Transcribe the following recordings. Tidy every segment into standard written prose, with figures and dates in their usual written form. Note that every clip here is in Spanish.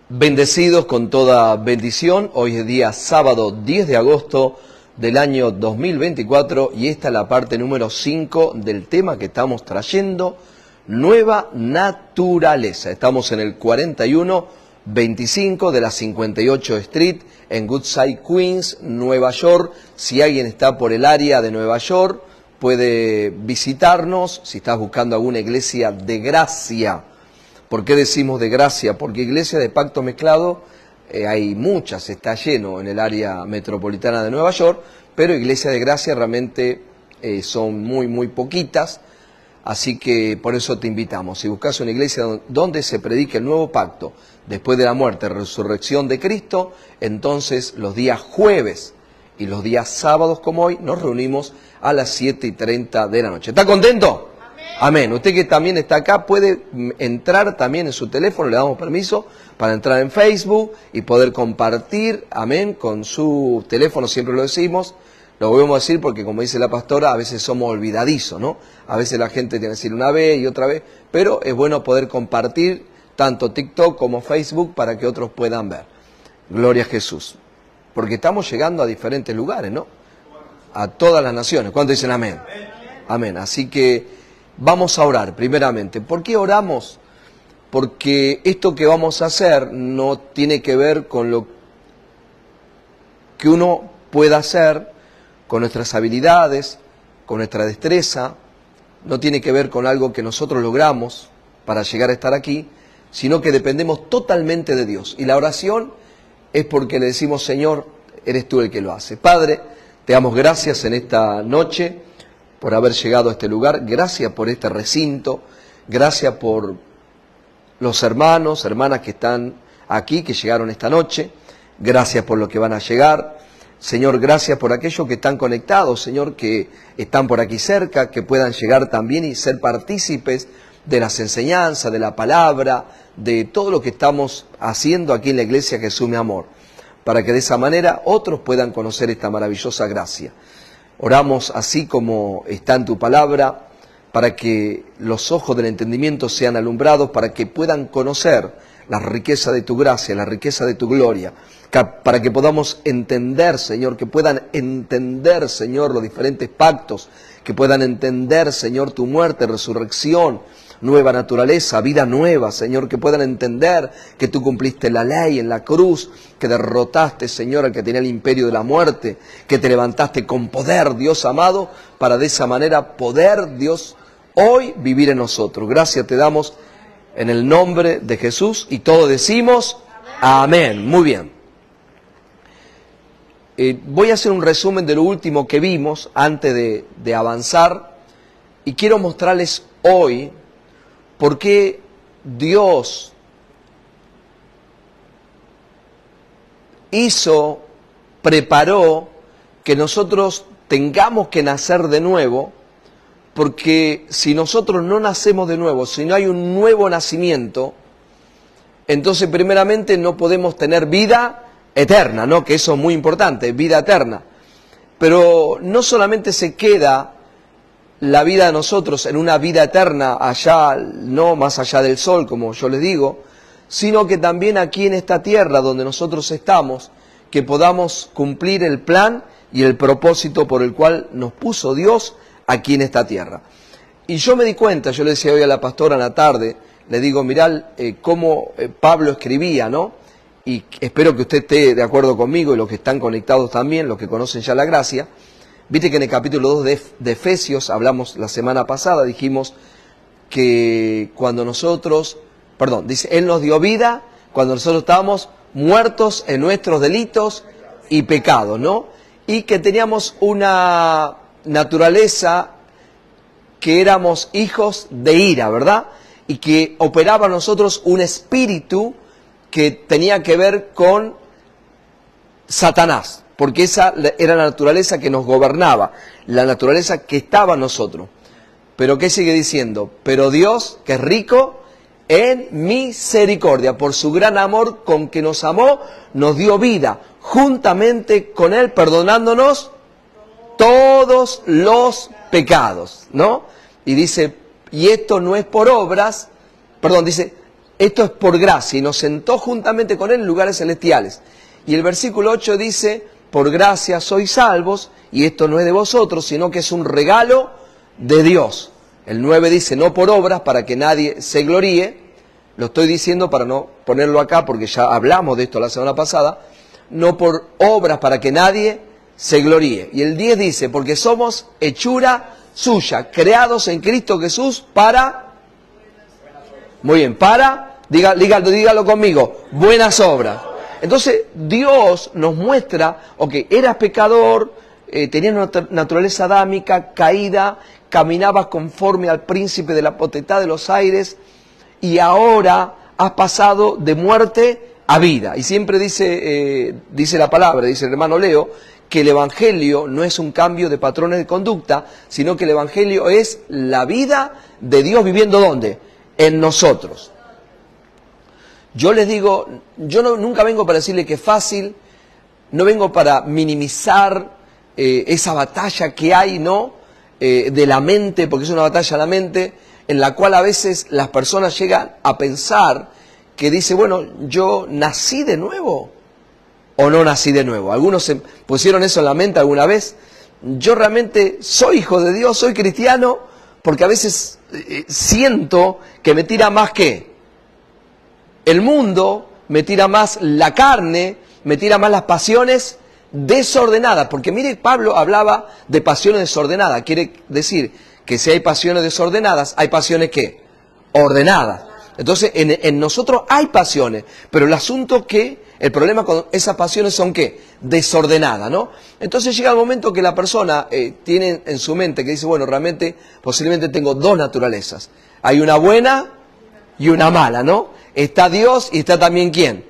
Bendecidos con toda bendición, hoy es día sábado 10 de agosto del año 2024 y esta es la parte número 5 del tema que estamos trayendo, nueva naturaleza. Estamos en el 4125 de la 58 Street en Woodside, Queens, Nueva York. Si alguien está por el área de Nueva York puede visitarnos, si estás buscando alguna iglesia de gracia. ¿Por qué decimos de gracia? Porque iglesia de pacto mezclado hay muchas, está lleno en el área metropolitana de Nueva York, pero iglesia de gracia realmente son muy poquitas, así que por eso te invitamos. Si buscas una iglesia donde se predique el nuevo pacto, después de la muerte, resurrección de Cristo, entonces los días jueves y los días sábados como hoy nos reunimos a las 7:30 de la noche. ¿Está contento? Amén. Usted que también está acá puede entrar también en su teléfono, le damos permiso para entrar en Facebook y poder compartir, amén, con su teléfono, siempre lo decimos, lo volvemos a decir porque como dice la pastora, a veces somos olvidadizos, ¿no? A veces la gente tiene que decir una vez y otra vez, pero es bueno poder compartir tanto TikTok como Facebook para que otros puedan ver. Gloria a Jesús. Porque estamos llegando a diferentes lugares, ¿no? A todas las naciones. ¿Cuántos dicen amén? Amén. Así que vamos a orar primeramente. ¿Por qué oramos? Porque esto que vamos a hacer no tiene que ver con lo que uno pueda hacer, con nuestras habilidades, con nuestra destreza, no tiene que ver con algo que nosotros logramos para llegar a estar aquí, sino que dependemos totalmente de Dios. Y la oración es porque le decimos, Señor, eres tú el que lo hace. Padre, te damos gracias en esta noche por haber llegado a este lugar, gracias por este recinto, gracias por los hermanos, hermanas que están aquí, que llegaron esta noche, gracias por los que van a llegar, Señor, gracias por aquellos que están conectados, Señor, que están por aquí cerca, que puedan llegar también y ser partícipes de las enseñanzas, de la palabra, de todo lo que estamos haciendo aquí en la Iglesia Jesús mi amor, para que de esa manera otros puedan conocer esta maravillosa gracia. Oramos así como está en tu palabra, para que los ojos del entendimiento sean alumbrados, para que puedan conocer la riqueza de tu gracia, la riqueza de tu gloria, para que podamos entender, Señor, que puedan entender, Señor, los diferentes pactos, que puedan entender, Señor, tu muerte, resurrección, nueva naturaleza, vida nueva, Señor, que puedan entender que tú cumpliste la ley en la cruz, que derrotaste, Señor, al que tenía el imperio de la muerte, que te levantaste con poder, Dios amado, para de esa manera poder, Dios, hoy vivir en nosotros. Gracias te damos en el nombre de Jesús y todos decimos amén. Muy bien. Voy a hacer un resumen de lo último que vimos antes de avanzar y quiero mostrarles hoy por qué Dios preparó que nosotros tengamos que nacer de nuevo, porque si nosotros no nacemos de nuevo, si no hay un nuevo nacimiento, entonces primeramente no podemos tener vida eterna, ¿no? Que eso es muy importante, vida eterna. Pero no solamente se queda la vida de nosotros en una vida eterna allá, no más allá del sol, como yo les digo, sino que también aquí en esta tierra donde nosotros estamos, que podamos cumplir el plan y el propósito por el cual nos puso Dios aquí en esta tierra. Y yo me di cuenta, yo le decía hoy a la pastora en la tarde, le digo, mirá cómo Pablo escribía, ¿no? Y espero que usted esté de acuerdo conmigo y los que están conectados también, los que conocen ya la gracia. Viste que en el capítulo 2 de Efesios, hablamos la semana pasada, dijimos que cuando dice, Él nos dio vida cuando nosotros estábamos muertos en nuestros delitos y pecados, ¿no? Y que teníamos una naturaleza que éramos hijos de ira, ¿verdad? Y que operaba en nosotros un espíritu que tenía que ver con Satanás, porque esa era la naturaleza que nos gobernaba, la naturaleza que estaba en nosotros. Pero ¿qué sigue diciendo? Pero Dios, que es rico en misericordia, por su gran amor con que nos amó, nos dio vida, juntamente con Él, perdonándonos todos los pecados, ¿no? Y dice, y esto no es por obras, dice, Esto es por gracia, y nos sentó juntamente con Él en lugares celestiales. Y el versículo 8 dice, por gracia sois salvos, y esto no es de vosotros, sino que es un regalo de Dios. El 9 dice, no por obras, para que nadie se gloríe. Lo estoy diciendo para no ponerlo acá, porque ya hablamos de esto la semana pasada. No por obras, para que nadie se gloríe. Y el 10 dice, porque somos hechura suya, creados en Cristo Jesús para... Muy bien, dígalo conmigo, buenas obras. Entonces Dios nos muestra, eras pecador, tenías una naturaleza adámica, caída, caminabas conforme al príncipe de la potestad de los aires, y ahora has pasado de muerte a vida. Y siempre dice la palabra, dice el hermano Leo, que el Evangelio no es un cambio de patrones de conducta, sino que el Evangelio es la vida de Dios viviendo ¿dónde? En nosotros. Yo les digo, nunca vengo para decirle que es fácil, no vengo para minimizar esa batalla que hay, ¿no? De la mente, porque es una batalla de la mente, en la cual a veces las personas llegan a pensar que dice, bueno, yo nací de nuevo o no nací de nuevo. Algunos se pusieron eso en la mente alguna vez. Yo realmente soy hijo de Dios, soy cristiano, porque a veces siento que me tira más que el mundo, me tira más la carne, me tira más las pasiones desordenadas. Porque mire, Pablo hablaba de pasiones desordenadas. Quiere decir que si hay pasiones desordenadas, hay pasiones ¿qué? Ordenadas. Entonces, en nosotros hay pasiones, pero el asunto el problema con esas pasiones son ¿qué? Desordenadas, ¿no? Entonces llega el momento que la persona tiene en su mente que dice, bueno, realmente, posiblemente tengo dos naturalezas. Hay una buena y una mala, ¿no? Está Dios y está también ¿quién?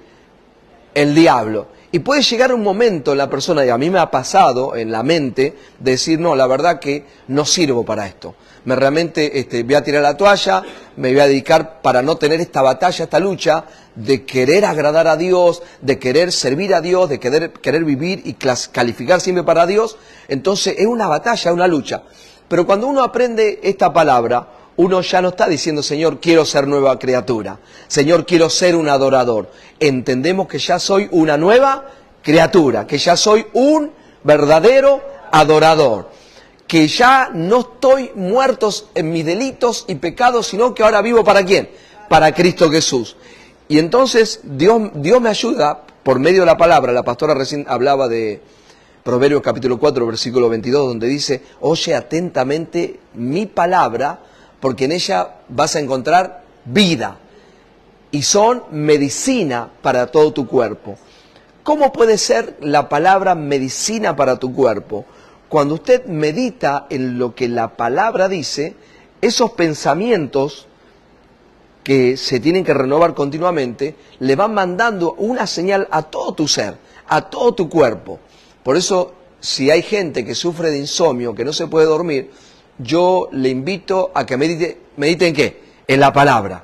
El diablo. Y puede llegar un momento en la persona, y a mí me ha pasado en la mente, de decir, no, la verdad que no sirvo para esto. Realmente voy a tirar la toalla, me voy a dedicar para no tener esta batalla, esta lucha de querer agradar a Dios, de querer servir a Dios, de querer vivir y calificar siempre para Dios. Entonces es una batalla, una lucha. Pero cuando uno aprende esta palabra, uno ya no está diciendo, Señor, quiero ser nueva criatura. Señor, quiero ser un adorador. Entendemos que ya soy una nueva criatura, que ya soy un verdadero adorador. Que ya no estoy muertos en mis delitos y pecados, sino que ahora vivo ¿para quién? Para Cristo Jesús. Y entonces Dios me ayuda por medio de la palabra. La pastora recién hablaba de Proverbios capítulo 4, versículo 22, donde dice, oye atentamente mi palabra, porque en ella vas a encontrar vida y son medicina para todo tu cuerpo. ¿Cómo puede ser la palabra medicina para tu cuerpo? Cuando usted medita en lo que la palabra dice, esos pensamientos que se tienen que renovar continuamente, le van mandando una señal a todo tu ser, a todo tu cuerpo. Por eso, si hay gente que sufre de insomnio, que no se puede dormir, yo le invito a que medite ¿en qué? En la palabra.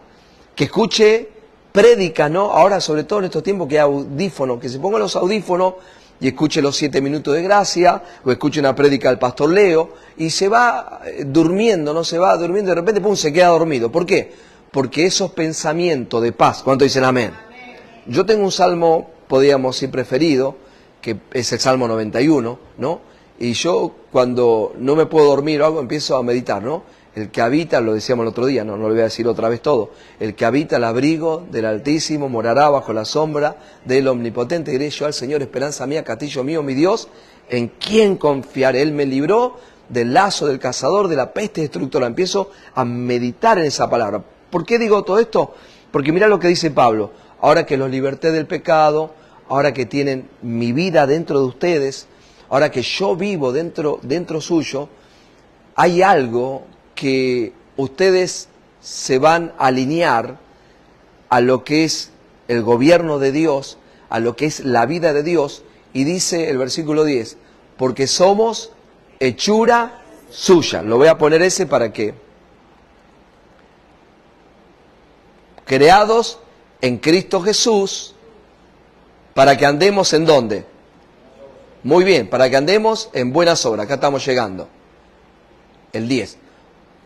Que escuche prédica, ¿no? Ahora, sobre todo en estos tiempos que hay audífonos, que se pongan los audífonos y escuche los 7 minutos de gracia, o escuche una prédica del pastor Leo, y se va durmiendo, ¿no? Se va durmiendo y de repente, pum, se queda dormido. ¿Por qué? Porque esos pensamientos de paz, ¿cuánto dicen amén? Yo tengo un salmo, podríamos decir preferido, que es el Salmo 91, ¿no? Y yo cuando no me puedo dormir o algo, empiezo a meditar, ¿no? El que habita, lo decíamos el otro día, no lo voy a decir otra vez todo, el que habita el abrigo del Altísimo morará bajo la sombra del Omnipotente. Diré yo al Señor, esperanza mía, castillo mío, mi Dios, ¿en quién confiaré? Él me libró del lazo del cazador, de la peste destructora. Empiezo a meditar en esa palabra. ¿Por qué digo todo esto? Porque mira lo que dice Pablo, ahora que los liberté del pecado, ahora que tienen mi vida dentro de ustedes, ahora que yo vivo dentro suyo, hay algo que ustedes se van a alinear a lo que es el gobierno de Dios, a lo que es la vida de Dios, y dice el versículo 10, porque somos hechura suya. Lo voy a poner ese para que, creados en Cristo Jesús, para que andemos ¿en dónde? Muy bien, para que andemos en buenas obras. Acá estamos llegando. El 10.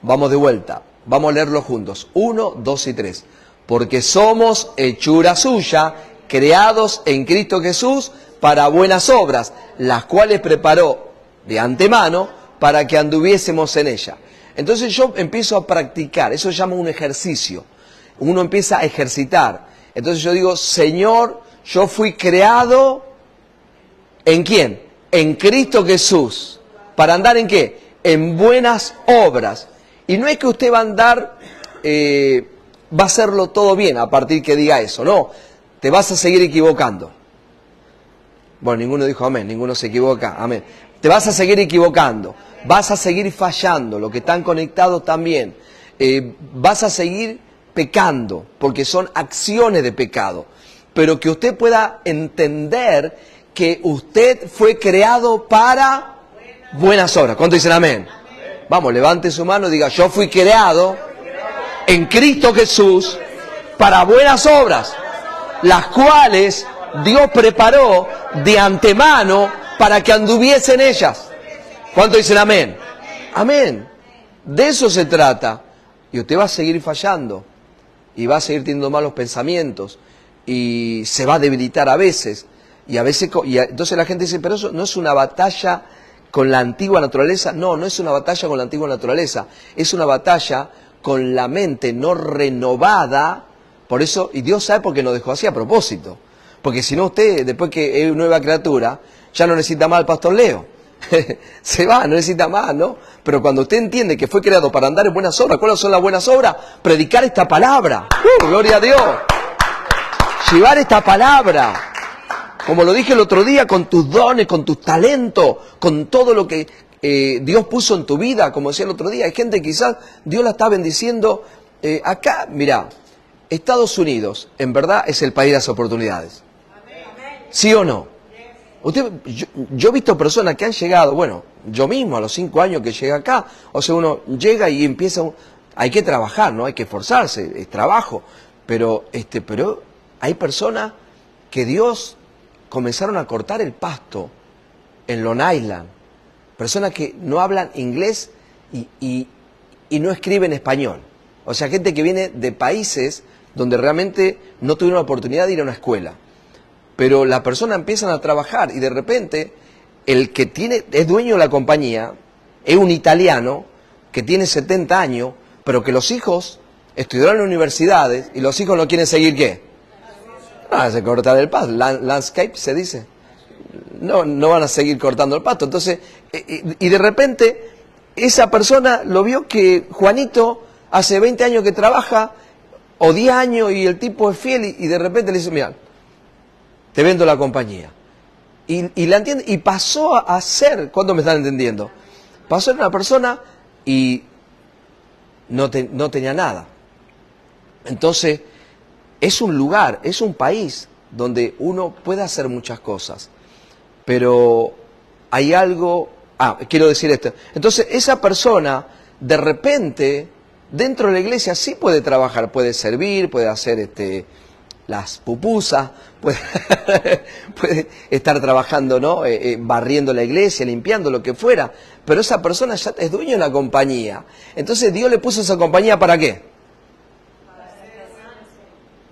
Vamos de vuelta. Vamos a leerlo juntos. 1, 2 y 3. porque somos hechura suya, creados en Cristo Jesús para buenas obras, las cuales preparó de antemano para que anduviésemos en ella. Entonces yo empiezo a practicar, eso se llama un ejercicio. Uno empieza a ejercitar. Entonces yo digo, Señor, yo fui creado, ¿en quién? En Cristo Jesús. ¿Para andar en qué? En buenas obras. Y no es que usted va a andar, va a hacerlo todo bien a partir que diga eso, no. Te vas a seguir equivocando. Bueno, ninguno dijo amén, ninguno se equivoca, amén. Te vas a seguir equivocando, vas a seguir fallando, los que están conectados también. Vas a seguir pecando, porque son acciones de pecado. Pero que usted pueda entender que usted fue creado para buenas obras. ¿Cuánto dicen amén? Vamos, levante su mano y diga, yo fui creado en Cristo Jesús para buenas obras, las cuales Dios preparó de antemano para que anduviese en ellas. ¿Cuánto dicen amén? Amén. De eso se trata. Y usted va a seguir fallando. Y va a seguir teniendo malos pensamientos. Y se va a debilitar a veces. Y a veces, entonces la gente dice, pero eso no es una batalla con la antigua naturaleza. No, no es una batalla con la antigua naturaleza. Es una batalla con la mente no renovada. Por eso, y Dios sabe por qué nos dejó así a propósito. Porque si no usted, después que es nueva criatura, ya no necesita más al pastor Leo. Se va, no necesita más, ¿no? Pero cuando usted entiende que fue creado para andar en buenas obras, ¿cuáles son las buenas obras? Predicar esta palabra. Gloria a Dios. Llevar esta palabra. Como lo dije el otro día, con tus dones, con tus talentos, con todo lo que Dios puso en tu vida, como decía el otro día. Hay gente que quizás Dios la está bendiciendo. Acá, mirá, Estados Unidos, en verdad, es el país de las oportunidades. ¿Sí o no? Yo he visto personas que han llegado, bueno, yo mismo a los 5 años que llegué acá, o sea, uno llega y empieza, hay que trabajar, ¿no? Hay que esforzarse, es trabajo, pero hay personas que Dios comenzaron a cortar el pasto en Long Island, personas que no hablan inglés y no escriben español, o sea, gente que viene de países donde realmente no tuvieron la oportunidad de ir a una escuela. Pero las personas empiezan a trabajar y de repente el que es dueño de la compañía es un italiano que tiene 70 años, pero que los hijos estudiaron en universidades y los hijos no quieren seguir ¿qué? Se cortar el pasto, landscape se dice. No van a seguir cortando el pasto. Entonces, y de repente esa persona lo vio que Juanito hace 20 años que trabaja o 10 años y el tipo es fiel y de repente le dice, mira, te vendo la compañía. Y la entiende, y pasó a ser, ¿cuánto me están entendiendo? Pasó a ser una persona y no tenía nada. Entonces, es un lugar, es un país donde uno puede hacer muchas cosas. Pero hay algo, quiero decir esto. Entonces, esa persona, de repente, dentro de la iglesia sí puede trabajar, puede servir, puede hacer las pupusas, puede estar trabajando, ¿no? Barriendo la iglesia, limpiando, lo que fuera. Pero esa persona ya es dueño de la compañía. Entonces Dios le puso esa compañía ¿para qué?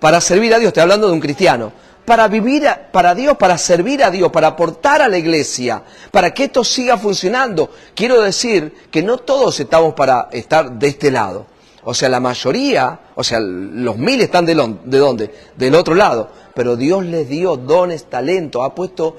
Para servir a Dios. Estoy hablando de un cristiano. Para vivir para Dios, para servir a Dios, para aportar a la iglesia, para que esto siga funcionando. Quiero decir que no todos estamos para estar de este lado. O sea, la mayoría, o sea, los 1000 están ¿de dónde? Del otro lado. Pero Dios les dio dones, talentos, ha puesto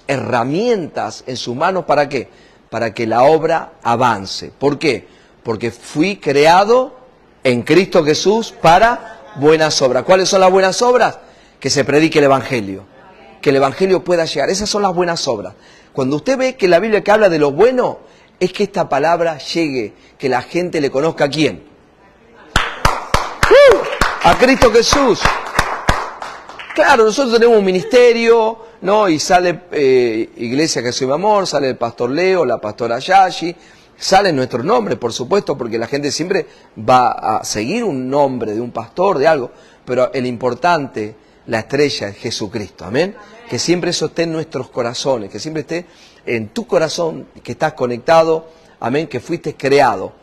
herramientas en sus manos, ¿para qué? Para que la obra avance. ¿Por qué? Porque fui creado en Cristo Jesús para buenas obras. ¿Cuáles son las buenas obras? Que se predique el Evangelio. Que el Evangelio pueda llegar. Esas son las buenas obras. Cuando usted ve que la Biblia que habla de lo bueno, es que esta palabra llegue, que la gente le conozca a quién. A Cristo Jesús. Claro, nosotros tenemos un ministerio, ¿no? Y sale Iglesia Jesús y Amor, sale el pastor Leo, la pastora Yashi, sale nuestro nombre, por supuesto, porque la gente siempre va a seguir un nombre de un pastor, de algo, pero el importante, la estrella es Jesucristo, amén. Que siempre eso esté en nuestros corazones, que siempre esté en tu corazón, que estás conectado, amén, que fuiste creado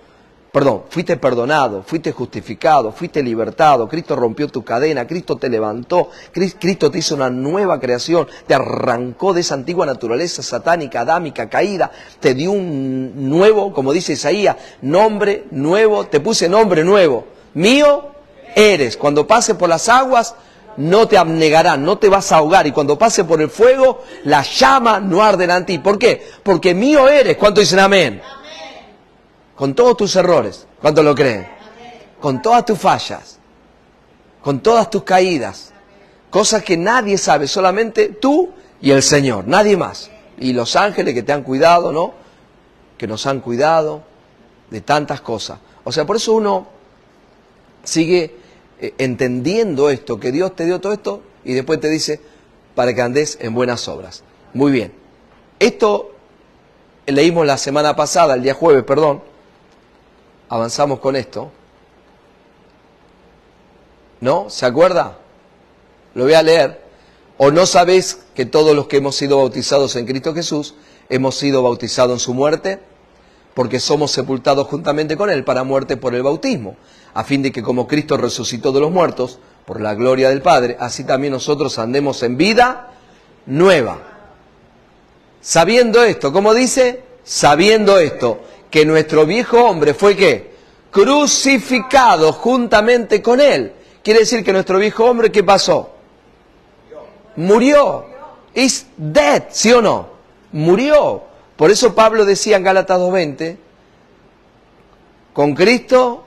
fuiste perdonado, fuiste justificado, fuiste libertado, Cristo rompió tu cadena, Cristo te levantó, Cristo te hizo una nueva creación, te arrancó de esa antigua naturaleza satánica, adámica, caída, te dio un nuevo, como dice Isaías, nombre nuevo, te puse nombre nuevo, mío eres. Cuando pases por las aguas no te abnegarán, no te vas a ahogar, y cuando pases por el fuego, la llama no arderá en ti. ¿Por qué? Porque mío eres. ¿Cuántos dicen amén? Con todos tus errores, ¿cuántos lo creen? Con todas tus fallas, con todas tus caídas, cosas que nadie sabe, solamente tú y el Señor, nadie más. Y los ángeles que te han cuidado, ¿no? Que nos han cuidado de tantas cosas. O sea, por eso uno sigue entendiendo esto, que Dios te dio todo esto y después te dice, para que andes en buenas obras. Muy bien. Esto leímos la semana pasada, el día jueves, perdón. Avanzamos con esto. ¿No? ¿Se acuerda? Lo voy a leer. ¿O no sabéis que todos los que hemos sido bautizados en Cristo Jesús hemos sido bautizados en su muerte? Porque somos sepultados juntamente con Él para muerte por el bautismo, a fin de que como Cristo resucitó de los muertos, por la gloria del Padre, así también nosotros andemos en vida nueva. Sabiendo esto, ¿cómo dice? Sabiendo esto, que nuestro viejo hombre fue ¿qué? Crucificado juntamente con Él. Quiere decir que nuestro viejo hombre, ¿qué pasó? Murió. Is dead, ¿sí o no? Murió. Por eso Pablo decía en Gálatas 2:20, con Cristo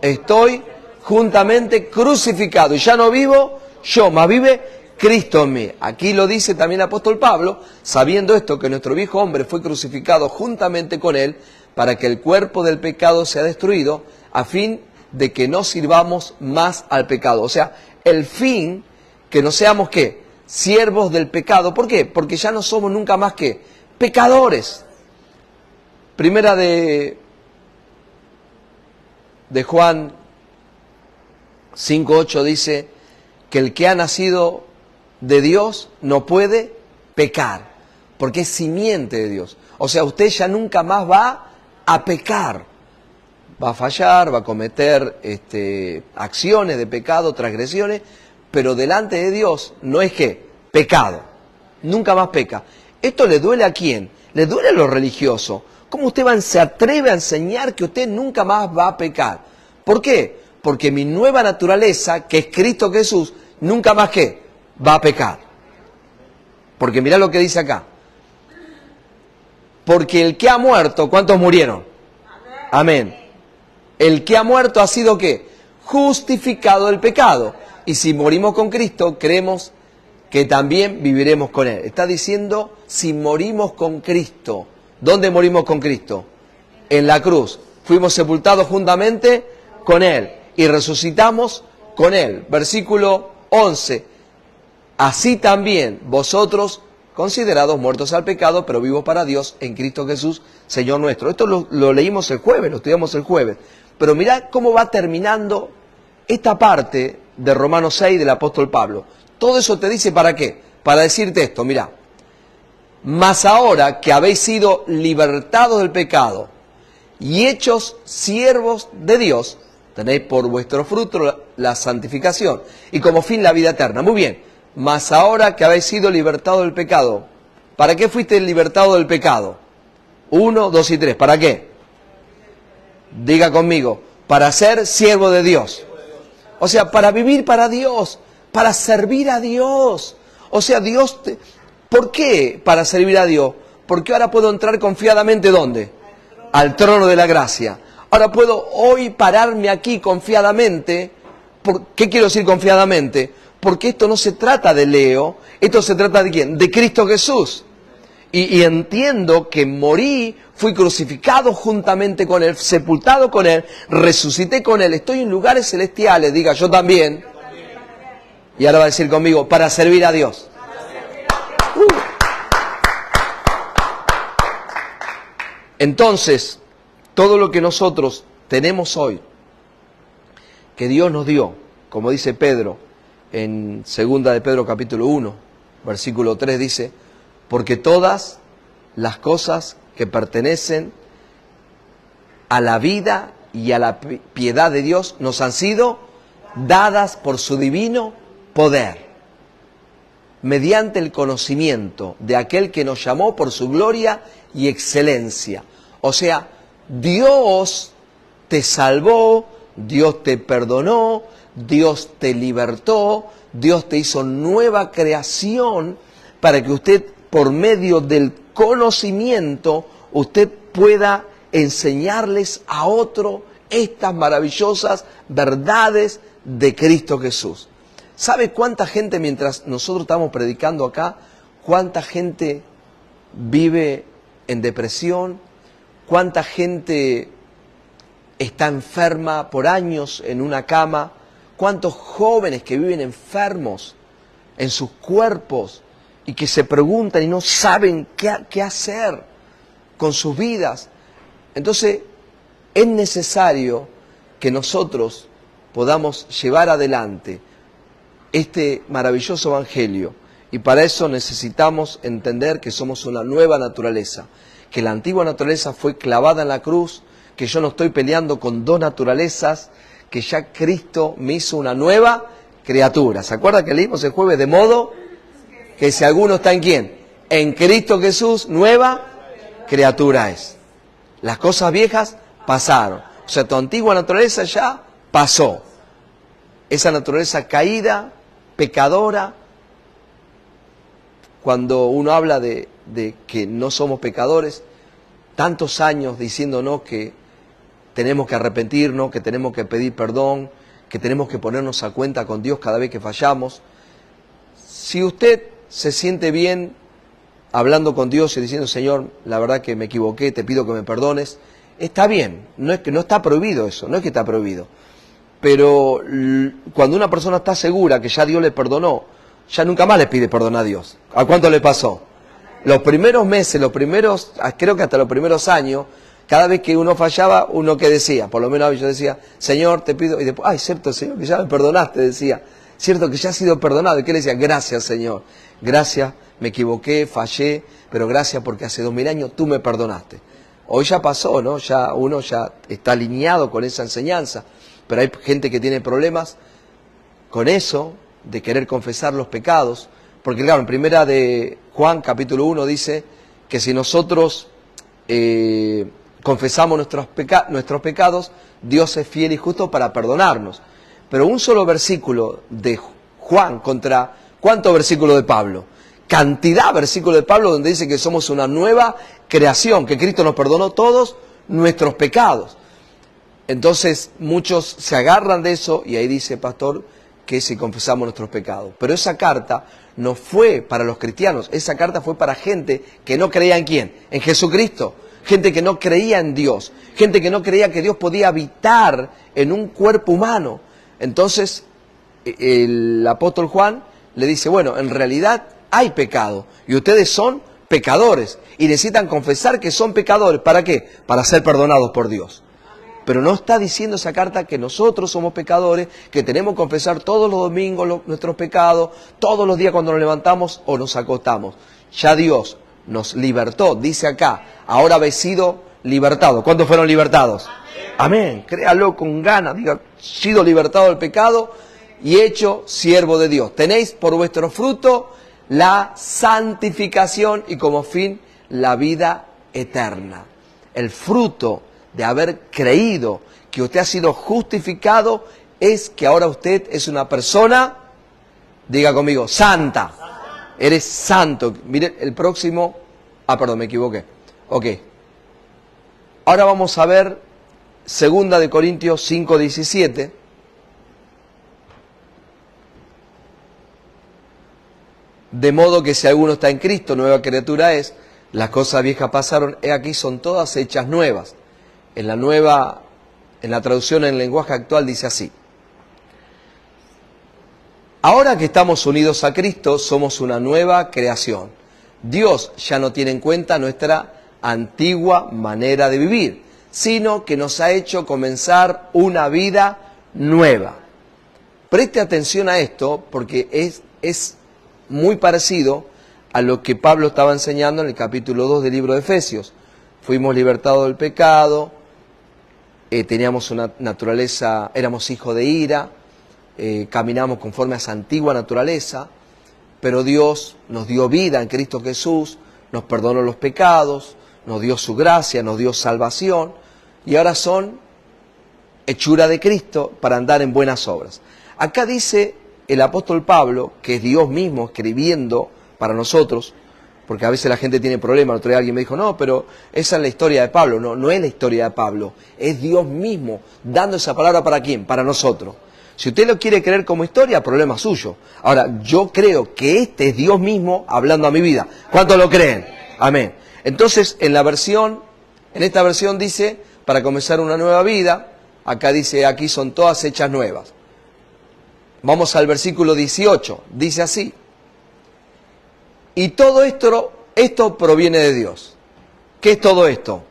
estoy juntamente crucificado. Y ya no vivo yo, mas vive Cristo en mí. Aquí lo dice también el apóstol Pablo, sabiendo esto, que nuestro viejo hombre fue crucificado juntamente con Él, para que el cuerpo del pecado sea destruido, a fin de que no sirvamos más al pecado. O sea, el fin, que no seamos, ¿qué? Siervos del pecado. ¿Por qué? Porque ya no somos nunca más, ¿qué? Pecadores. Primera de Juan 5:8 dice que el que ha nacido de Dios no puede pecar, porque es simiente de Dios. O sea, usted ya nunca más va a pecar, va a fallar, va a cometer acciones de pecado, transgresiones, pero delante de Dios no es que pecado, nunca más peca. ¿Esto le duele a quién? Le duele a los religiosos. ¿Cómo usted se atreve a enseñar que usted nunca más va a pecar? ¿Por qué? Porque mi nueva naturaleza, que es Cristo Jesús, nunca más ¿qué? Va a pecar. Porque mirá lo que dice acá. Porque el que ha muerto, ¿cuántos murieron? Amén. El que ha muerto ha sido ¿qué? Justificado del pecado. Y si morimos con Cristo, creemos que también viviremos con Él. Está diciendo, si morimos con Cristo. ¿Dónde morimos con Cristo? En la cruz. Fuimos sepultados juntamente con Él y resucitamos con Él. Versículo 11. Así también vosotros, considerados muertos al pecado, pero vivos para Dios en Cristo Jesús, Señor nuestro. Esto lo leímos el jueves, lo estudiamos el jueves. Pero mirad cómo va terminando esta parte de Romanos 6 del apóstol Pablo. Todo eso te dice ¿para qué? Para decirte esto, mirá. Mas ahora que habéis sido libertados del pecado y hechos siervos de Dios, tenéis por vuestro fruto la santificación y como fin la vida eterna. Muy bien, mas ahora que habéis sido libertados del pecado, ¿para qué fuiste libertado del pecado? 1, 2 y 3, ¿para qué? Diga conmigo, para ser siervo de Dios. O sea, para vivir para Dios, para servir a Dios. O sea, Dios ¿por qué para servir a Dios? Porque ahora puedo entrar confiadamente, ¿dónde? Al trono de la gracia. Ahora puedo hoy pararme aquí confiadamente. ¿Qué quiero decir confiadamente? Porque esto no se trata de Leo, esto se trata de ¿quién? De Cristo Jesús. Y entiendo que morí, fui crucificado juntamente con Él, sepultado con Él, resucité con Él, estoy en lugares celestiales, diga yo también. Y ahora va a decir conmigo, para servir a Dios. Entonces, todo lo que nosotros tenemos hoy, que Dios nos dio, como dice Pedro, en 2 de Pedro capítulo 1, versículo 3 dice, porque todas las cosas que pertenecen a la vida y a la piedad de Dios nos han sido dadas por su divino poder, mediante el conocimiento de aquel que nos llamó por su gloria y excelencia. O sea, Dios te salvó, Dios te perdonó, Dios te libertó, Dios te hizo nueva creación para que usted, por medio del conocimiento, usted pueda enseñarles a otro estas maravillosas verdades de Cristo Jesús. ¿Sabe cuánta gente, mientras nosotros estamos predicando acá, cuánta gente vive en depresión, cuánta gente está enferma por años en una cama, cuántos jóvenes que viven enfermos en sus cuerpos y que se preguntan y no saben qué hacer con sus vidas? Entonces, es necesario que nosotros podamos llevar adelante este maravilloso evangelio, y para eso necesitamos entender que somos una nueva naturaleza, que la antigua naturaleza fue clavada en la cruz, que yo no estoy peleando con dos naturalezas, que ya Cristo me hizo una nueva criatura. ¿Se acuerda que leímos el jueves? De modo que si alguno está en ¿quién? En Cristo Jesús, nueva criatura es. Las cosas viejas pasaron. O sea, tu antigua naturaleza ya pasó. Esa naturaleza caída, pecadora. Cuando uno habla de que no somos pecadores, tantos años diciéndonos que tenemos que arrepentirnos, que tenemos que pedir perdón, que tenemos que ponernos a cuenta con Dios cada vez que fallamos. Si usted se siente bien hablando con Dios y diciendo, Señor, la verdad que me equivoqué, te pido que me perdones, está bien, no es que no está prohibido eso, no es que está prohibido. Pero cuando una persona está segura que ya Dios le perdonó, ya nunca más le pide perdón a Dios. ¿A cuánto le pasó? Los primeros meses, creo que hasta los primeros años, cada vez que uno fallaba, uno que decía, por lo menos yo decía, Señor, te pido, y después, ay, cierto, Señor, que ya me perdonaste, decía, cierto que ya has sido perdonado. ¿Y qué le decía? Gracias, Señor, gracias, me equivoqué, fallé, pero gracias porque hace 2000 años tú me perdonaste. Hoy ya pasó, ¿no? Ya uno ya está alineado con esa enseñanza, pero hay gente que tiene problemas con eso, de querer confesar los pecados, porque claro, en primera de Juan, capítulo 1, dice que si nosotros confesamos nuestros pecados, Dios es fiel y justo para perdonarnos. Pero un solo versículo de Juan contra ¿cuántos versículos de Pablo? Cantidad de versículos de Pablo donde dice que somos una nueva creación, que Cristo nos perdonó todos nuestros pecados. Entonces muchos se agarran de eso y ahí dice, pastor, que si confesamos nuestros pecados. Pero esa carta no fue para los cristianos, esa carta fue para gente que no creía en ¿quién? En Jesucristo. Gente que no creía en Dios, gente que no creía que Dios podía habitar en un cuerpo humano. Entonces el apóstol Juan le dice, bueno, en realidad hay pecado y ustedes son pecadores y necesitan confesar que son pecadores. ¿Para qué? Para ser perdonados por Dios. Pero no está diciendo esa carta que nosotros somos pecadores, que tenemos que confesar todos los domingos nuestros pecados, todos los días cuando nos levantamos o nos acostamos. Ya Dios nos libertó, dice acá, ahora habéis sido libertados. ¿Cuántos fueron libertados? Amén. Créalo con ganas, diga, sido libertado del pecado y hecho siervo de Dios. Tenéis por vuestro fruto la santificación y como fin la vida eterna. El fruto de haber creído que usted ha sido justificado es que ahora usted es una persona, diga conmigo, santa. Eres santo. Mire, el próximo... perdón, me equivoqué. Ok. Ahora vamos a ver 2 de Corintios 5:17. De modo que si alguno está en Cristo, nueva criatura es, las cosas viejas pasaron, he aquí son todas hechas nuevas. En la traducción en lenguaje actual dice así. Ahora que estamos unidos a Cristo, somos una nueva creación. Dios ya no tiene en cuenta nuestra antigua manera de vivir, sino que nos ha hecho comenzar una vida nueva. Preste atención a esto porque es muy parecido a lo que Pablo estaba enseñando en el capítulo 2 del libro de Efesios. Fuimos libertados del pecado, teníamos una naturaleza, éramos hijos de ira, caminamos conforme a esa antigua naturaleza, pero Dios nos dio vida en Cristo Jesús, nos perdonó los pecados, nos dio su gracia, nos dio salvación, y ahora son hechura de Cristo para andar en buenas obras. Acá dice el apóstol Pablo, que es Dios mismo escribiendo para nosotros, porque a veces la gente tiene problemas. El otro día alguien me dijo, no, pero esa es la historia de Pablo. No, no es la historia de Pablo, es Dios mismo dando esa palabra ¿para quién? Para nosotros. Si usted lo quiere creer como historia, problema suyo. Ahora, yo creo que este es Dios mismo hablando a mi vida. ¿Cuántos lo creen? Amén. Entonces, en esta versión dice, para comenzar una nueva vida, acá dice, aquí son todas hechas nuevas. Vamos al versículo 18, dice así. Y todo esto proviene de Dios. ¿Qué es todo esto?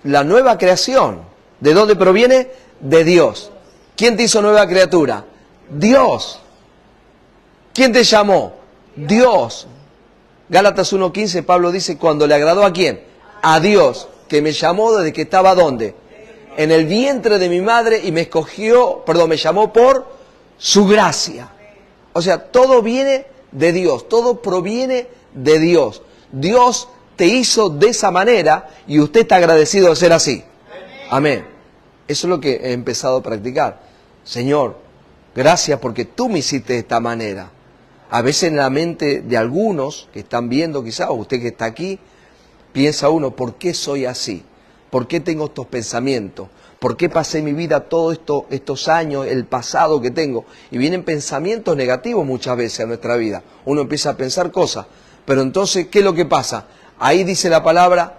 La nueva creación. ¿De dónde proviene? De Dios. ¿Quién te hizo nueva criatura? Dios. ¿Quién te llamó? Dios. Gálatas 1:15, Pablo dice, cuando le agradó ¿a quién? A Dios, que me llamó desde que estaba ¿dónde? En el vientre de mi madre y me llamó por su gracia. O sea, todo viene de Dios, todo proviene de Dios. Dios te hizo de esa manera y usted está agradecido de ser así. Amén. Eso es lo que he empezado a practicar. Señor, gracias porque tú me hiciste de esta manera. A veces en la mente de algunos que están viendo quizás, o usted que está aquí, piensa uno, ¿por qué soy así? ¿Por qué tengo estos pensamientos? ¿Por qué pasé mi vida todos estos años, el pasado que tengo? Y vienen pensamientos negativos muchas veces a nuestra vida. Uno empieza a pensar cosas. Pero entonces, ¿qué es lo que pasa? Ahí dice la palabra,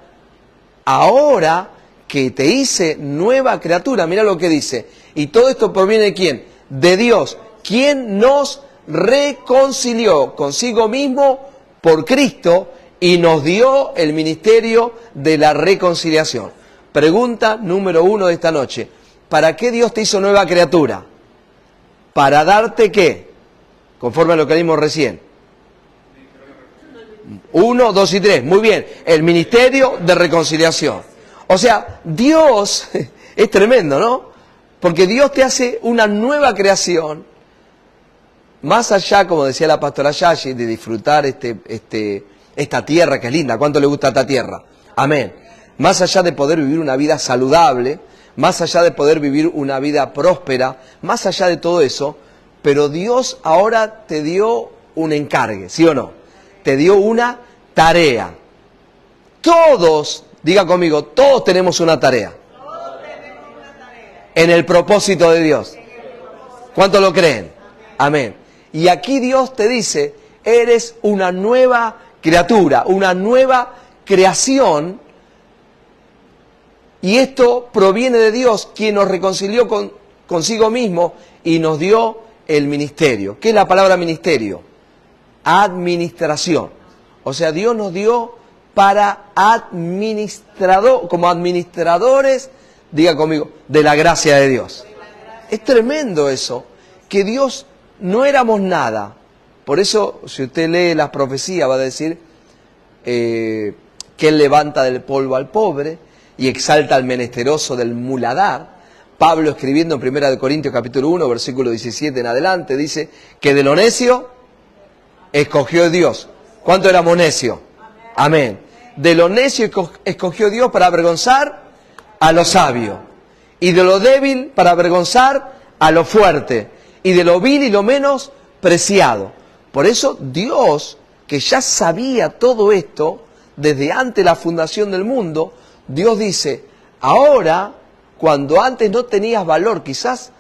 ahora que te hice nueva criatura. Mira lo que dice. Y todo esto proviene de ¿quién? De Dios. ¿Quién nos reconcilió consigo mismo por Cristo y nos dio el ministerio de la reconciliación? Pregunta número 1 de esta noche. ¿Para qué Dios te hizo nueva criatura? ¿Para darte qué? Conforme a lo que vimos recién. 1, 2 y 3. Muy bien. El ministerio de reconciliación. O sea, Dios es tremendo, ¿no? Porque Dios te hace una nueva creación. Más allá, como decía la pastora Yashi, de disfrutar esta tierra que es linda. ¿Cuánto le gusta esta tierra? Amén. Más allá de poder vivir una vida saludable, más allá de poder vivir una vida próspera, más allá de todo eso, pero Dios ahora te dio un encargue, ¿sí o no? Te dio una tarea. Todos, diga conmigo, todos tenemos una tarea. En el propósito de Dios. ¿Cuántos lo creen? Amén. Y aquí Dios te dice, eres una nueva criatura, una nueva creación. Y esto proviene de Dios, quien nos reconcilió consigo mismo y nos dio el ministerio. ¿Qué es la palabra ministerio? Administración. O sea, Dios nos dio para como administradores, diga conmigo, de la gracia de Dios. Es tremendo eso, que Dios no éramos nada. Por eso, si usted lee las profecías, va a decir que Él levanta del polvo al pobre y exalta al menesteroso del muladar. Pablo, escribiendo en 1 Corintios capítulo 1, versículo 17 en adelante, dice que de lo necio escogió Dios. ¿Cuánto éramos necios? Amén. De lo necio escogió Dios para avergonzar a lo sabio. Y de lo débil para avergonzar a lo fuerte. Y de lo vil y lo menos preciado. Por eso Dios, que ya sabía todo esto, desde antes de la fundación del mundo, Dios dice, ahora, cuando antes no tenías valor quizás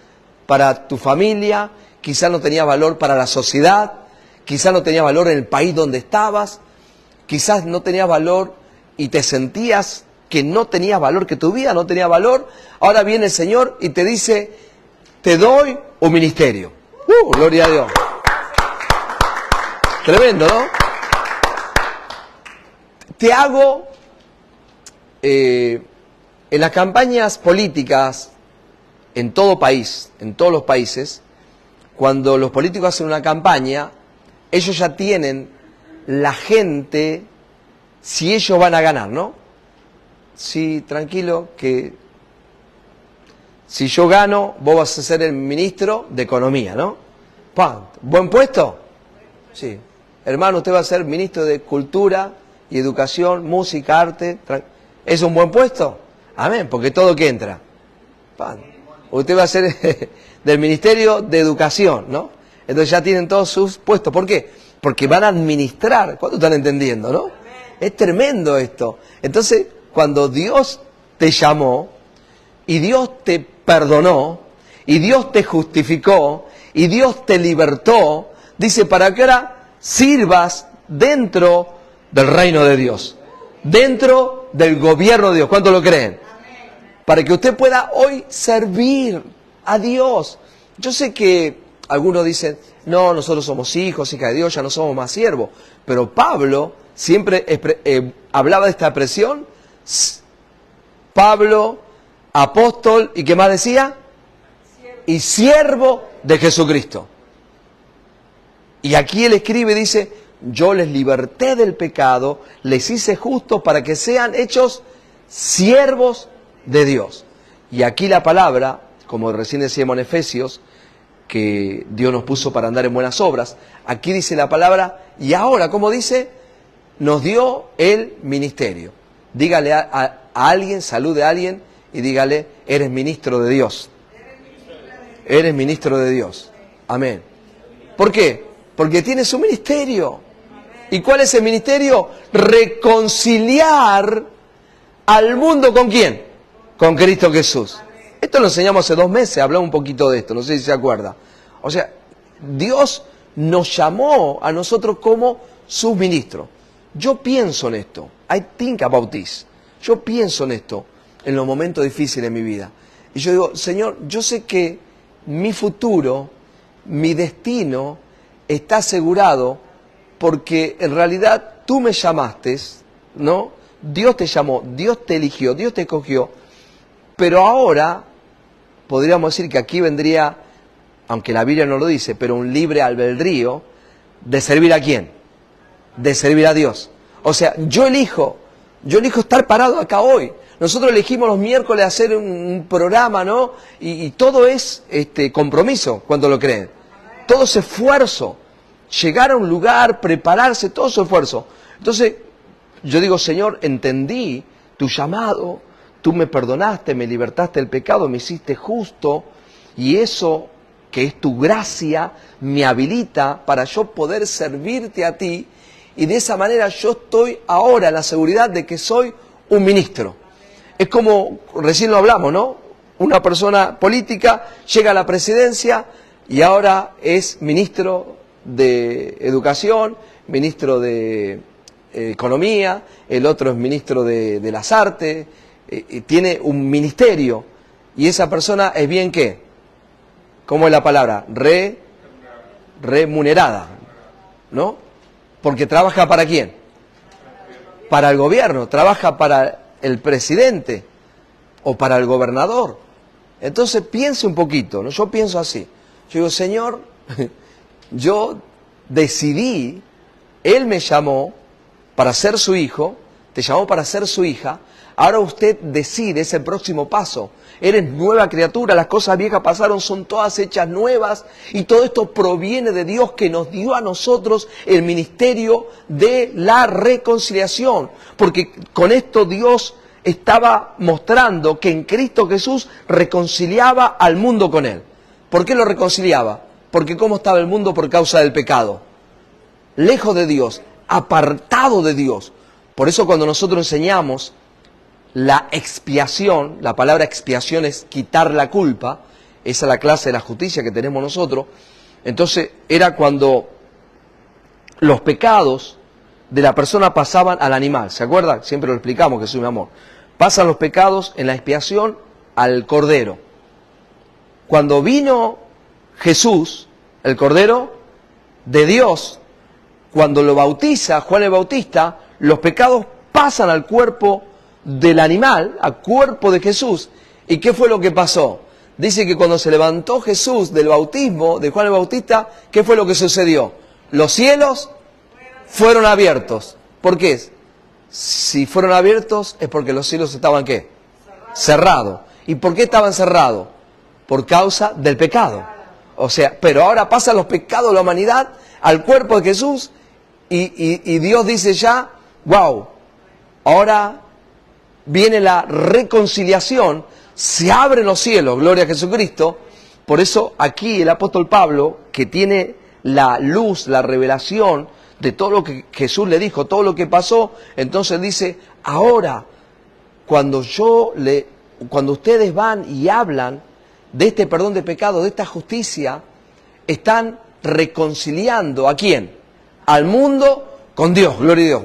para tu familia, quizás no tenías valor para la sociedad, quizás no tenías valor en el país donde estabas, quizás no tenías valor y te sentías que no tenías valor, que tu vida no tenía valor, ahora viene el Señor y te dice, te doy un ministerio. Gloria a Dios. Tremendo, ¿no? Te hago... en las campañas políticas, en todo país, en todos los países, cuando los políticos hacen una campaña, ellos ya tienen la gente, si ellos van a ganar, ¿no? sí, tranquilo, que si yo gano, vos vas a ser el ministro de Economía, ¿no? ¡Pam! ¿Buen puesto? Sí. Hermano, usted va a ser ministro de Cultura y Educación, Música, Arte. ¿Es un buen puesto? Amén, porque todo que entra. ¡Pam! Usted va a ser del Ministerio de Educación, ¿no? Entonces ya tienen todos sus puestos. ¿Por qué? Porque van a administrar. ¿Cuánto están entendiendo, no? Es tremendo esto. Entonces, cuando Dios te llamó, y Dios te perdonó, y Dios te justificó, y Dios te libertó, dice, para que ahora sirvas dentro del reino de Dios, dentro del gobierno de Dios. ¿Cuánto lo creen? Para que usted pueda hoy servir a Dios. Yo sé que algunos dicen, no, nosotros somos hijos, hijas de Dios, ya no somos más siervos. Pero Pablo siempre hablaba de esta expresión, Pablo, apóstol, ¿y qué más decía? Y siervo de Jesucristo. Y aquí él escribe, dice, yo les liberté del pecado, les hice justos para que sean hechos siervos de Dios. Y aquí la palabra, como recién decíamos en Efesios, que Dios nos puso para andar en buenas obras, aquí dice la palabra, y ahora, ¿cómo dice? Nos dio el ministerio. Dígale a alguien, salude a alguien y dígale, eres ministro de Dios. Eres ministro de Dios. Amén. ¿Por qué? Porque tiene su ministerio. ¿Y cuál es el ministerio? Reconciliar al mundo ¿con quién? Con Cristo Jesús. Esto lo enseñamos hace 2 meses, hablamos un poquito de esto, no sé si se acuerda. O sea, Dios nos llamó a nosotros como sus ministros. Yo pienso en esto. I think about this. Yo pienso en esto en los momentos difíciles de mi vida. Y yo digo, Señor, yo sé que mi futuro, mi destino está asegurado porque en realidad tú me llamaste, ¿no? Dios te llamó, Dios te eligió, Dios te escogió. Pero ahora, podríamos decir que aquí vendría, aunque la Biblia no lo dice, pero un libre albedrío de servir ¿a quién? De servir a Dios. O sea, yo elijo estar parado acá hoy. Nosotros elegimos los miércoles hacer un programa, ¿no? Y todo es compromiso, cuando lo creen. Todo es esfuerzo. Llegar a un lugar, prepararse, todo es esfuerzo. Entonces, yo digo, Señor, entendí tu llamado, tú me perdonaste, me libertaste del pecado, me hiciste justo, y eso, que es tu gracia, me habilita para yo poder servirte a ti, y de esa manera yo estoy ahora en la seguridad de que soy un ministro. Es como, recién lo hablamos, ¿no? Una persona política llega a la presidencia y ahora es ministro de Educación, ministro de Economía, el otro es ministro de las Artes, tiene un ministerio, y esa persona es bien, ¿qué? ¿Cómo es la palabra? Remunerada, ¿no? Porque trabaja ¿para quién? Para el gobierno, trabaja para el presidente o para el gobernador. Entonces piense un poquito, ¿no? Yo pienso así. Yo digo, Señor, yo decidí, Él me llamó para ser su hijo, te llamó para ser su hija, ahora usted decide, es el próximo paso. Eres nueva criatura, las cosas viejas pasaron, son todas hechas nuevas, y todo esto proviene de Dios, que nos dio a nosotros el ministerio de la reconciliación. Porque con esto Dios estaba mostrando que en Cristo Jesús reconciliaba al mundo con Él. ¿Por qué lo reconciliaba? Porque ¿cómo estaba el mundo? Por causa del pecado. Lejos de Dios, apartado de Dios. Por eso cuando nosotros enseñamos la expiación, la palabra expiación es quitar la culpa, esa es la clase de la justicia que tenemos nosotros. Entonces era cuando los pecados de la persona pasaban al animal, ¿se acuerda? Siempre lo explicamos, Jesús mi amor. Pasan los pecados en la expiación al cordero. Cuando vino Jesús, el cordero de Dios, cuando lo bautiza Juan el Bautista, los pecados pasan al cuerpo del animal, al cuerpo de Jesús. ¿Y qué fue lo que pasó? Dice que cuando se levantó Jesús del bautismo de Juan el Bautista, ¿qué fue lo que sucedió? Los cielos fueron abiertos. ¿Por qué? Si fueron abiertos es porque los cielos estaban ¿qué? Cerrados. ¿Y por qué estaban cerrados? Por causa del pecado. O sea, pero ahora pasan los pecados de la humanidad al cuerpo de Jesús y Dios dice ya, wow, ahora viene la reconciliación, se abren los cielos, gloria a Jesucristo. Por eso aquí el apóstol Pablo, que tiene la luz, la revelación de todo lo que Jesús le dijo, todo lo que pasó, entonces dice, ahora, cuando ustedes van y hablan de este perdón de pecado, de esta justicia, están reconciliando ¿a quién? Al mundo con Dios, gloria a Dios.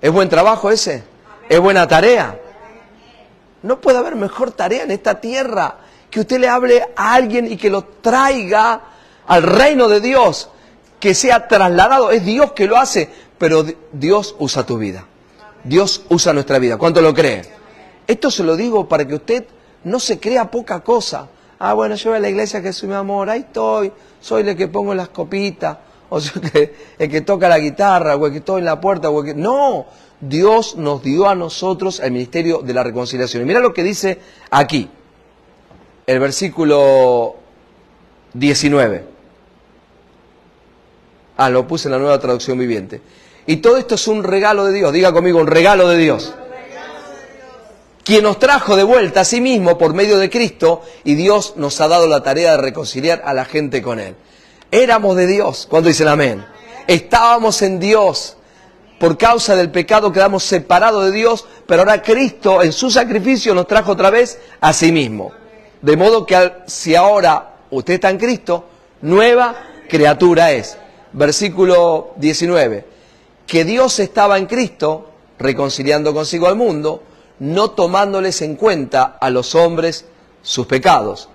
¿Es buen trabajo ese? ¿Es buena tarea? No puede haber mejor tarea en esta tierra que usted le hable a alguien y que lo traiga al reino de Dios, que sea trasladado. Es Dios que lo hace, pero Dios usa tu vida. Dios usa nuestra vida. ¿Cuánto lo cree? Esto se lo digo para que usted no se crea poca cosa. Ah, bueno, yo voy a la iglesia, Jesús mi amor, ahí estoy, soy el que pongo las copitas, o soy el que toca la guitarra, o el que estoy en la puerta, o el que... No, Dios nos dio a nosotros el ministerio de la reconciliación. Y mira lo que dice aquí, el versículo 19. Ah, lo puse en la Nueva Traducción Viviente. Y todo esto es un regalo de Dios. Diga conmigo, un regalo de Dios. Quien nos trajo de vuelta a sí mismo por medio de Cristo, y Dios nos ha dado la tarea de reconciliar a la gente con Él. Éramos de Dios, ¿cuándo dicen amén? Estábamos en Dios, por causa del pecado quedamos separados de Dios, pero ahora Cristo en su sacrificio nos trajo otra vez a sí mismo. De modo que si ahora usted está en Cristo, nueva criatura es. Versículo 19, que Dios estaba en Cristo, reconciliando consigo al mundo, no tomándoles en cuenta a los hombres sus pecados.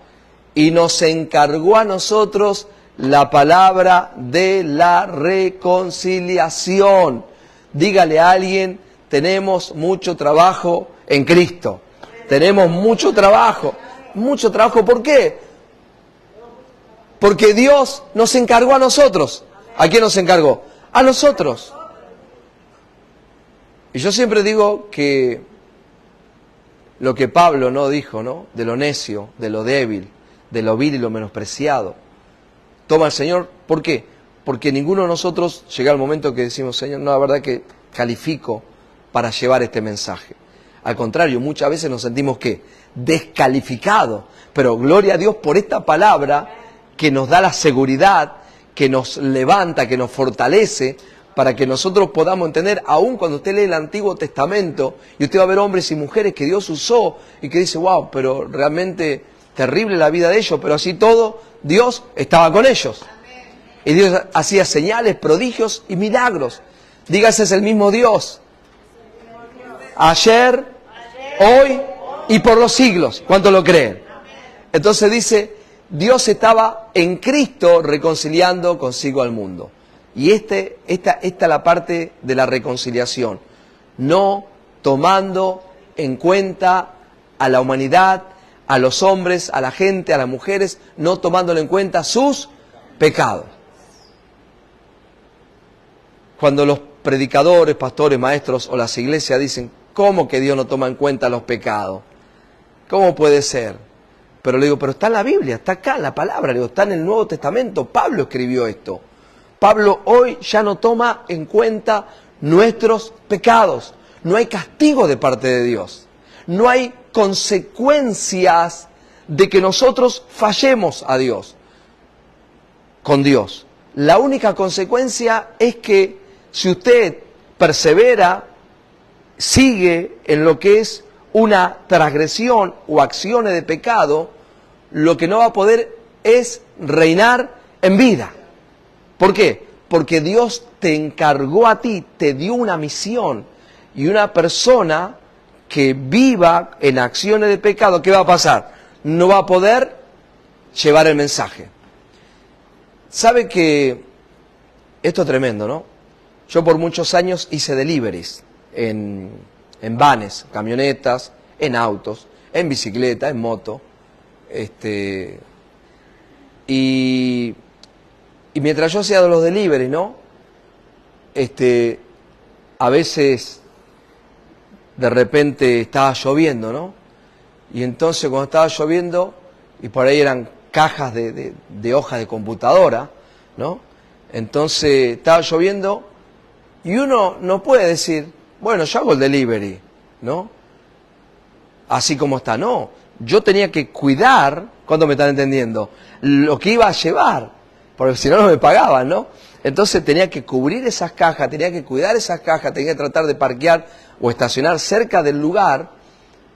Y nos encargó a nosotros la palabra de la reconciliación. Dígale a alguien, tenemos mucho trabajo en Cristo. Tenemos mucho trabajo. Mucho trabajo, ¿por qué? Porque Dios nos encargó a nosotros. ¿A quién nos encargó? A nosotros. Y yo siempre digo que lo que Pablo no dijo, ¿no? De lo necio, de lo débil, de lo vil y lo menospreciado. Toma el Señor, ¿por qué? Porque ninguno de nosotros llega al momento que decimos, Señor, no, la verdad que califico para llevar este mensaje. Al contrario, muchas veces nos sentimos ¿qué? Descalificados. Pero gloria a Dios por esta palabra que nos da la seguridad, que nos levanta, que nos fortalece, para que nosotros podamos entender, aún cuando usted lee el Antiguo Testamento, y usted va a ver hombres y mujeres que Dios usó, y que dice, wow, pero realmente terrible la vida de ellos, pero así todo, Dios estaba con ellos. Y Dios hacía señales, prodigios y milagros. Diga, ese es el mismo Dios. Ayer, hoy y por los siglos. ¿Cuánto lo creen? Entonces dice, Dios estaba en Cristo reconciliando consigo al mundo. Y esta es la parte de la reconciliación. No tomando en cuenta a la humanidad, a los hombres, a la gente, a las mujeres, no tomándole en cuenta sus pecados. Cuando los predicadores, pastores, maestros o las iglesias dicen, ¿cómo que Dios no toma en cuenta los pecados? ¿Cómo puede ser? Pero le digo, pero está en la Biblia, está acá en la palabra, le digo, está en el Nuevo Testamento, Pablo escribió esto. Pablo hoy ya no toma en cuenta nuestros pecados. No hay castigo de parte de Dios. No hay consecuencias de que nosotros fallemos a Dios, con Dios. La única consecuencia es que si usted persevera, sigue en lo que es una transgresión o acciones de pecado, lo que no va a poder es reinar en vida. ¿Por qué? Porque Dios te encargó a ti, te dio una misión, y una persona que viva en acciones de pecado, ¿qué va a pasar? No va a poder llevar el mensaje. ¿Sabe que esto es tremendo, no? Yo por muchos años hice deliveries en vanes, camionetas, en autos, en bicicleta, en moto. Y mientras yo hacía los deliveries, ¿no? A veces de repente estaba lloviendo, ¿no? Y entonces cuando estaba lloviendo, y por ahí eran cajas de hojas de computadora, ¿no? Entonces estaba lloviendo y uno no puede decir, bueno, yo hago el delivery, ¿no? Así como está, no. Yo tenía que cuidar, ¿cuánto me están entendiendo? Lo que iba a llevar, porque si no, no me pagaban, ¿no? Entonces tenía que cubrir esas cajas, tenía que cuidar esas cajas, tenía que tratar de parquear o estacionar cerca del lugar.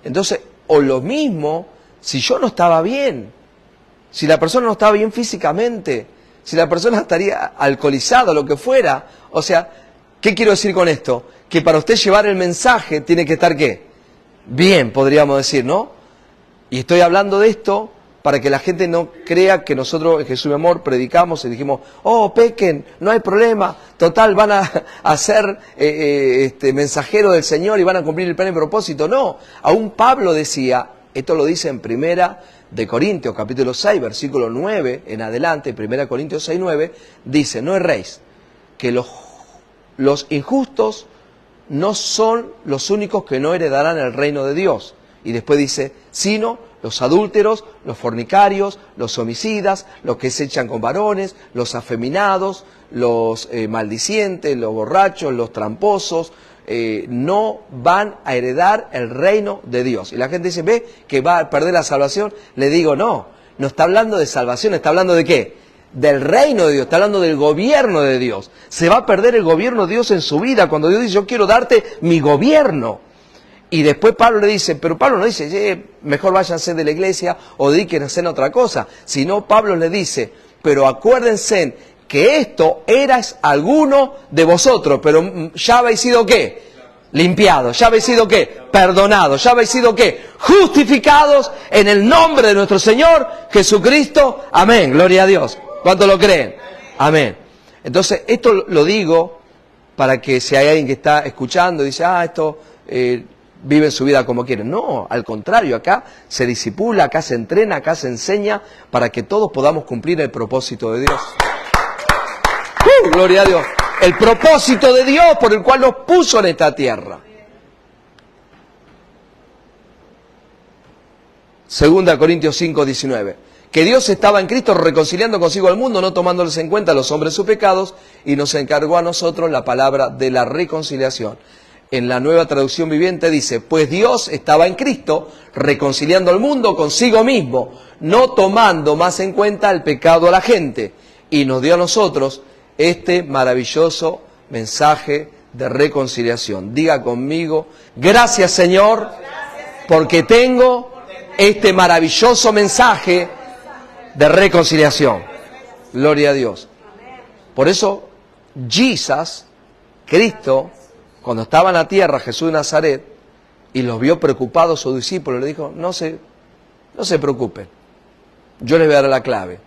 Entonces, o lo mismo, si yo no estaba bien, si la persona no estaba bien físicamente, si la persona estaría alcoholizada, lo que fuera. O sea, ¿qué quiero decir con esto? Que para usted llevar el mensaje tiene que estar, ¿qué? Bien, podríamos decir, ¿no? Y estoy hablando de esto para que la gente no crea que nosotros en Jesús mi amor predicamos y dijimos, oh, pequen, no hay problema, total, van a ser mensajeros del Señor y van a cumplir el plan y propósito. No, aún Pablo decía, esto lo dice en Primera de Corintios, capítulo 6, versículo 9 en adelante, Primera Corintios 6, 9, dice, no erréis, que los injustos no son los únicos que no heredarán el reino de Dios. Y después dice, sino los adúlteros, los fornicarios, los homicidas, los que se echan con varones, los afeminados, los maldicientes, los borrachos, los tramposos, no van a heredar el reino de Dios. Y la gente dice, ¿ve que va a perder la salvación? Le digo, no está hablando de salvación, está hablando de ¿qué? Del reino de Dios, está hablando del gobierno de Dios. Se va a perder el gobierno de Dios en su vida cuando Dios dice, yo quiero darte mi gobierno. Y después Pablo le dice, pero Pablo no dice, mejor váyanse de la iglesia o dediquen a hacer otra cosa. Sino Pablo le dice, pero acuérdense que esto eras alguno de vosotros, pero ya habéis sido ¿qué? Limpiados, ya habéis sido ¿qué? Perdonados, ya habéis sido ¿qué? Justificados en el nombre de nuestro Señor Jesucristo. Amén, gloria a Dios. ¿Cuántos lo creen? Amén. Entonces, esto lo digo para que si hay alguien que está escuchando y dice, esto viven su vida como quieren. No, al contrario, acá se discipula, acá se entrena, acá se enseña para que todos podamos cumplir el propósito de Dios. Gloria a Dios. El propósito de Dios por el cual nos puso en esta tierra. 2 Corintios 5, 19. Que Dios estaba en Cristo reconciliando consigo al mundo, no tomándoles en cuenta a los hombres sus pecados, y nos encargó a nosotros la palabra de la reconciliación. En la Nueva Traducción Viviente dice, pues Dios estaba en Cristo reconciliando al mundo consigo mismo, no tomando más en cuenta el pecado a la gente, y nos dio a nosotros este maravilloso mensaje de reconciliación. Diga conmigo, gracias Señor, porque tengo este maravilloso mensaje de reconciliación. Gloria a Dios. Por eso, Cristo, cuando estaba en la tierra, Jesús de Nazaret, y los vio preocupados sus discípulos, le dijo, no se preocupen, yo les voy a dar la clave.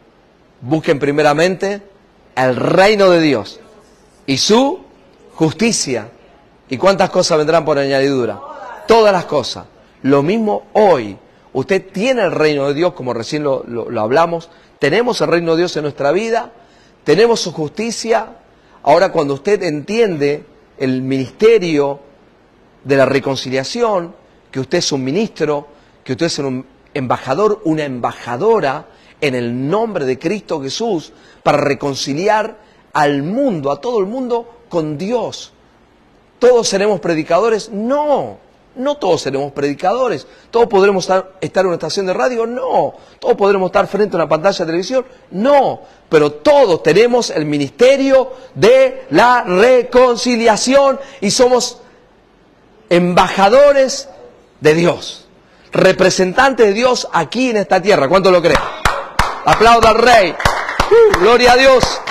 Busquen primeramente el reino de Dios y su justicia. ¿Y cuántas cosas vendrán por añadidura? Todas las cosas. Lo mismo hoy. Usted tiene el reino de Dios, como recién lo hablamos. Tenemos el reino de Dios en nuestra vida. Tenemos su justicia. Ahora, cuando usted entiende el ministerio de la reconciliación, que usted es un ministro, que usted es un embajador, una embajadora en el nombre de Cristo Jesús, para reconciliar al mundo, a todo el mundo, con Dios. ¿Todos seremos predicadores? No todos seremos predicadores. ¿Todos podremos estar en una estación de radio? No. ¿Todos podremos estar frente a una pantalla de televisión? No. Pero todos tenemos el ministerio de la reconciliación y somos embajadores de Dios, representantes de Dios aquí en esta tierra. ¿Cuánto lo creen? Aplauda al Rey. Gloria a Dios.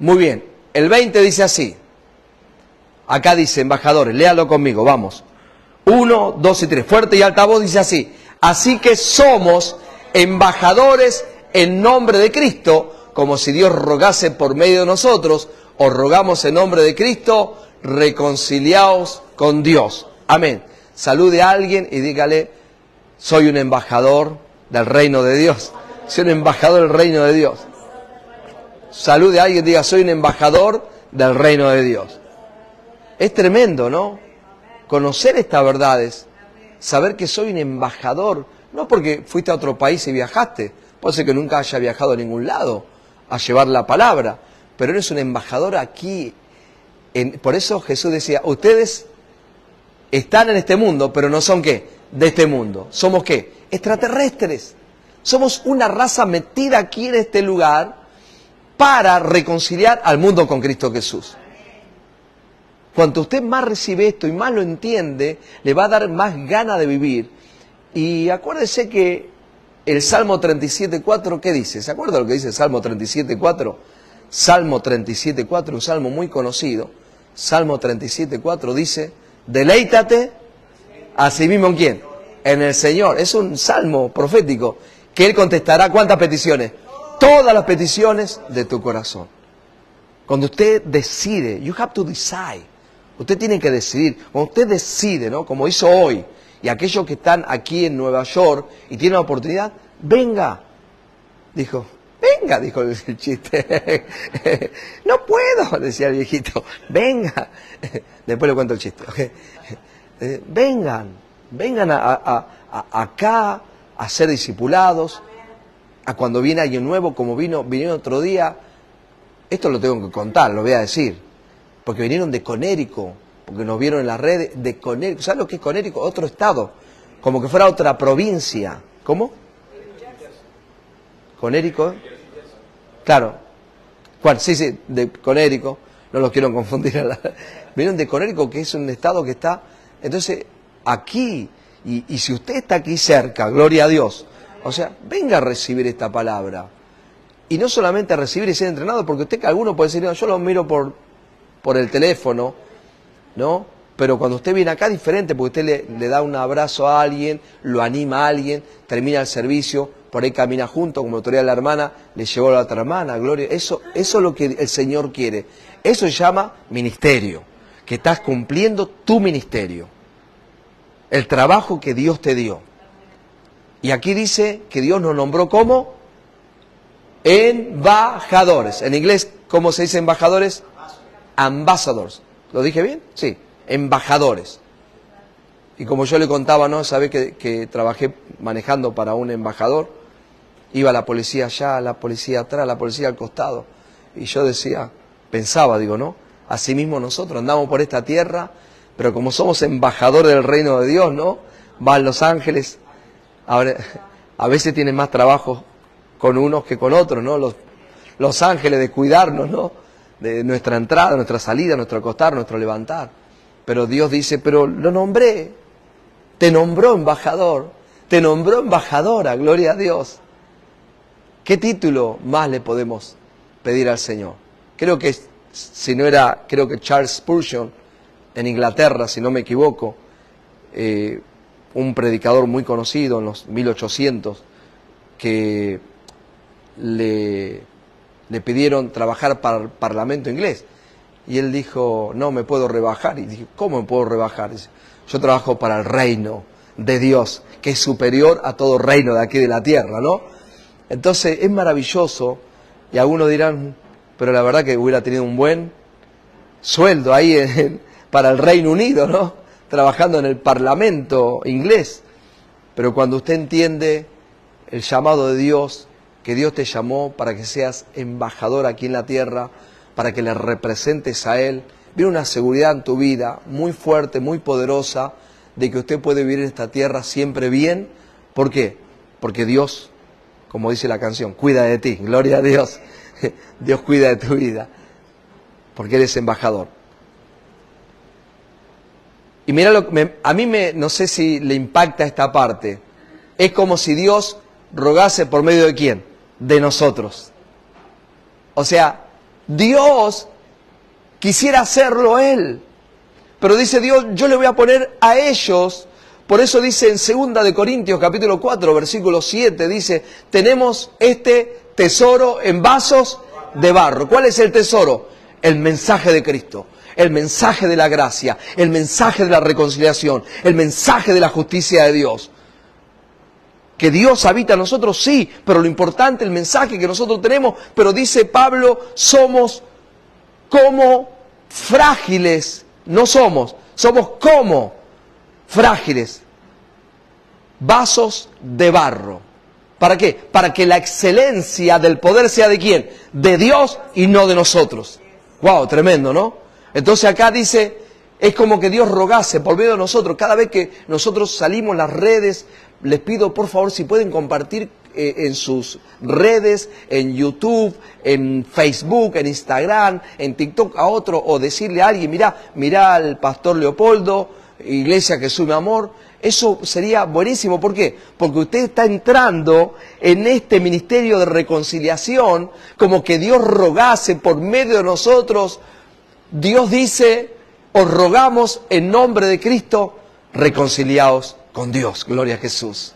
Muy bien. El 20 dice así. Acá dice, embajadores, léalo conmigo, vamos. 1, 2 y 3. Fuerte y alta voz dice así. Así que somos embajadores en nombre de Cristo, como si Dios rogase por medio de nosotros, os rogamos en nombre de Cristo, reconciliaos con Dios. Amén. Salude a alguien y dígale, soy un embajador del reino de Dios. Soy un embajador del reino de Dios. Salude a alguien y diga, soy un embajador del reino de Dios. Es tremendo, ¿no? Conocer estas verdades, saber que soy un embajador, no porque fuiste a otro país y viajaste, puede ser que nunca haya viajado a ningún lado a llevar la palabra, pero eres un embajador aquí. Por eso Jesús decía, ustedes están en este mundo, pero no son ¿qué? De este mundo. ¿Somos qué? Extraterrestres. Somos una raza metida aquí en este lugar para reconciliar al mundo con Cristo Jesús. Cuanto usted más recibe esto y más lo entiende, le va a dar más ganas de vivir. Y acuérdese que el Salmo 37.4, ¿qué dice? ¿Se acuerda lo que dice el Salmo 37.4? Salmo 37.4, un salmo muy conocido. Salmo 37.4 dice, deleítate a sí mismo ¿en quién? En el Señor. Es un salmo profético que Él contestará ¿cuántas peticiones? Todas las peticiones de tu corazón. Cuando usted decide, you have to decide. Usted tiene que decidir. Cuando usted decide, ¿no? Como hizo hoy, y aquellos que están aquí en Nueva York y tienen la oportunidad, venga. Dijo el chiste. No puedo, decía el viejito. Venga. Después le cuento el chiste. Vengan acá a ser discipulados. A cuando viene alguien nuevo, como vinieron otro día. Esto lo tengo que contar, lo voy a decir. Porque vinieron de Conérico, porque nos vieron en las redes de Conérico. ¿Sabes lo que es Conérico? Otro estado, como que fuera otra provincia. ¿Cómo? Conérico. Claro. ¿Cuál? Sí, de Conérico. No los quiero confundir. Vinieron de Conérico, que es un estado que está... Entonces, aquí, y si usted está aquí cerca, gloria a Dios, o sea, venga a recibir esta palabra. Y no solamente a recibir y ser entrenado, porque usted que alguno puede decir, no, yo lo miro por el teléfono, ¿no? Pero cuando usted viene acá es diferente, porque usted le da un abrazo a alguien, lo anima a alguien, termina el servicio, por ahí camina junto, como autoridad de la hermana, le llevó a la otra hermana, gloria. Eso es lo que el Señor quiere. Eso se llama ministerio, que estás cumpliendo tu ministerio, el trabajo que Dios te dio. Y aquí dice que Dios nos nombró como embajadores. En inglés, ¿cómo se dice embajadores? Ambassadors. ¿Lo dije bien? Sí, embajadores. Y como yo le contaba, ¿no? Sabés que trabajé manejando para un embajador. Iba la policía allá, la policía atrás, la policía al costado. Y yo decía, pensaba, digo, ¿no? Asimismo nosotros andamos por esta tierra, pero como somos embajadores del reino de Dios, ¿no? Van los ángeles. Ahora, a veces tienen más trabajo con unos que con otros, ¿no? Los ángeles de cuidarnos, ¿no? De nuestra entrada, nuestra salida, nuestro acostar, nuestro levantar. Pero Dios dice, pero lo nombré, te nombró embajador, te nombró embajadora, gloria a Dios. ¿Qué título más le podemos pedir al Señor? Creo que Charles Spurgeon, en Inglaterra, si no me equivoco, un predicador muy conocido en los 1800, que le pidieron trabajar para el Parlamento inglés. Y él dijo, no, me puedo rebajar. Y dije, ¿cómo me puedo rebajar? Dice, yo trabajo para el reino de Dios, que es superior a todo reino de aquí de la tierra, ¿no? Entonces es maravilloso, y algunos dirán, pero la verdad que hubiera tenido un buen sueldo ahí para el Reino Unido, ¿no? Trabajando en el Parlamento inglés. Pero cuando usted entiende el llamado de Dios, que Dios te llamó para que seas embajador aquí en la tierra, para que le representes a Él, viene una seguridad en tu vida muy fuerte, muy poderosa, de que usted puede vivir en esta tierra siempre bien. ¿Por qué? Porque Dios, como dice la canción, cuida de ti, gloria a Dios. Dios cuida de tu vida, porque eres embajador. Y mira, no sé si le impacta esta parte, es como si Dios rogase por medio de ¿quién? De nosotros. O sea, Dios quisiera hacerlo Él, pero dice Dios, yo le voy a poner a ellos. Por eso dice en 2 Corintios capítulo 4, versículo 7, dice, tenemos este tesoro en vasos de barro. ¿Cuál es el tesoro? El mensaje de Cristo, el mensaje de la gracia, el mensaje de la reconciliación, el mensaje de la justicia de Dios. Que Dios habita en nosotros, sí, pero lo importante, el mensaje que nosotros tenemos, pero dice Pablo, somos como frágiles No somos como frágiles, vasos de barro. ¿Para qué? Para que la excelencia del poder sea ¿de quién? De Dios y no de nosotros. ¡Wow! Tremendo, ¿no? Entonces acá dice, es como que Dios rogase por medio de nosotros. Cada vez que nosotros salimos en las redes, les pido por favor si pueden compartir en sus redes, en YouTube, en Facebook, en Instagram, en TikTok a otro, o decirle a alguien, mirá al pastor Leopoldo, Iglesia Jesús mi amor. Eso sería buenísimo. ¿Por qué? Porque usted está entrando en este ministerio de reconciliación, como que Dios rogase por medio de nosotros. Dios dice, os rogamos en nombre de Cristo, reconciliaos con Dios. Gloria a Jesús.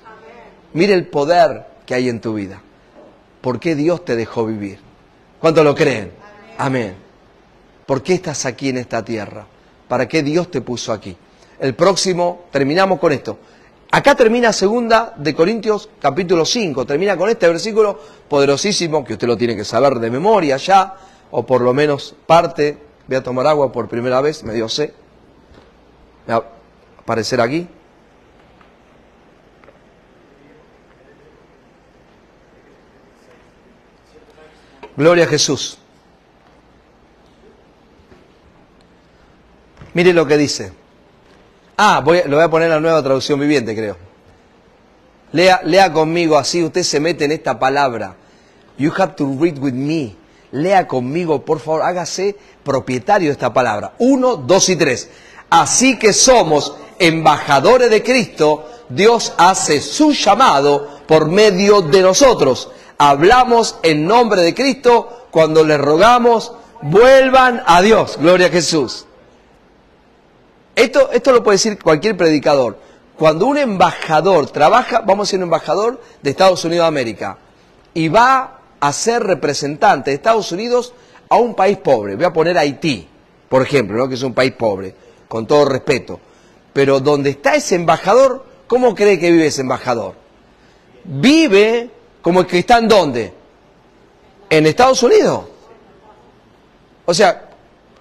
Mire el poder que hay en tu vida. ¿Por qué Dios te dejó vivir? ¿Cuántos lo creen? Amén. ¿Por qué estás aquí en esta tierra? ¿Para qué Dios te puso aquí? El próximo, terminamos con esto. Acá termina 2 de Corintios capítulo 5. Termina con este versículo poderosísimo, que usted lo tiene que saber de memoria ya, o por lo menos parte. Voy a tomar agua por primera vez, me dio sed. Me va a aparecer aquí. Gloria a Jesús. Mire lo que dice. Lo voy a poner en la Nueva Traducción Viviente, creo. Lea conmigo, así usted se mete en esta palabra. You have to read with me. Lea conmigo, por favor, hágase propietario de esta palabra. 1, 2 y 3. Así que somos embajadores de Cristo, Dios hace su llamado por medio de nosotros. Hablamos en nombre de Cristo cuando les rogamos, vuelvan a Dios. Gloria a Jesús. Esto lo puede decir cualquier predicador. Cuando un embajador trabaja, vamos a ser un embajador de Estados Unidos de América, y va a ser representante de Estados Unidos a un país pobre. Voy a poner Haití, por ejemplo, ¿no? Que es un país pobre, con todo respeto. Pero donde está ese embajador, ¿cómo cree que vive ese embajador? Vive como el que está en ¿dónde? En Estados Unidos. O sea,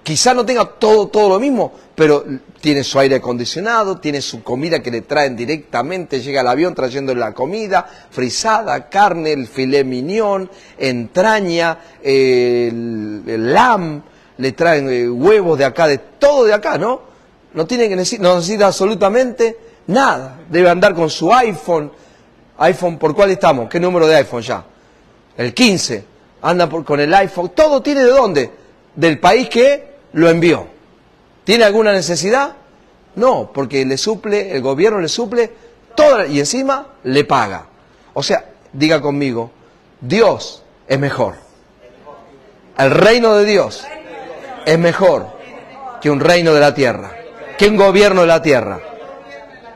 quizá no tenga todo lo mismo, pero tiene su aire acondicionado, tiene su comida que le traen directamente, llega al avión trayendo la comida, frisada, carne, el filet mignon, entraña, el lamb, le traen huevos de acá, de todo de acá, ¿no? No necesita absolutamente nada. Debe andar con su iPhone. ¿iPhone por cuál estamos? ¿Qué número de iPhone ya? El 15. Anda con el iPhone. Todo tiene ¿de dónde? Del país que lo envió. ¿Tiene alguna necesidad? No, porque el gobierno le suple toda, y encima le paga. O sea, diga conmigo, Dios es mejor. El reino de Dios es mejor que un reino de la tierra, que un gobierno de la tierra.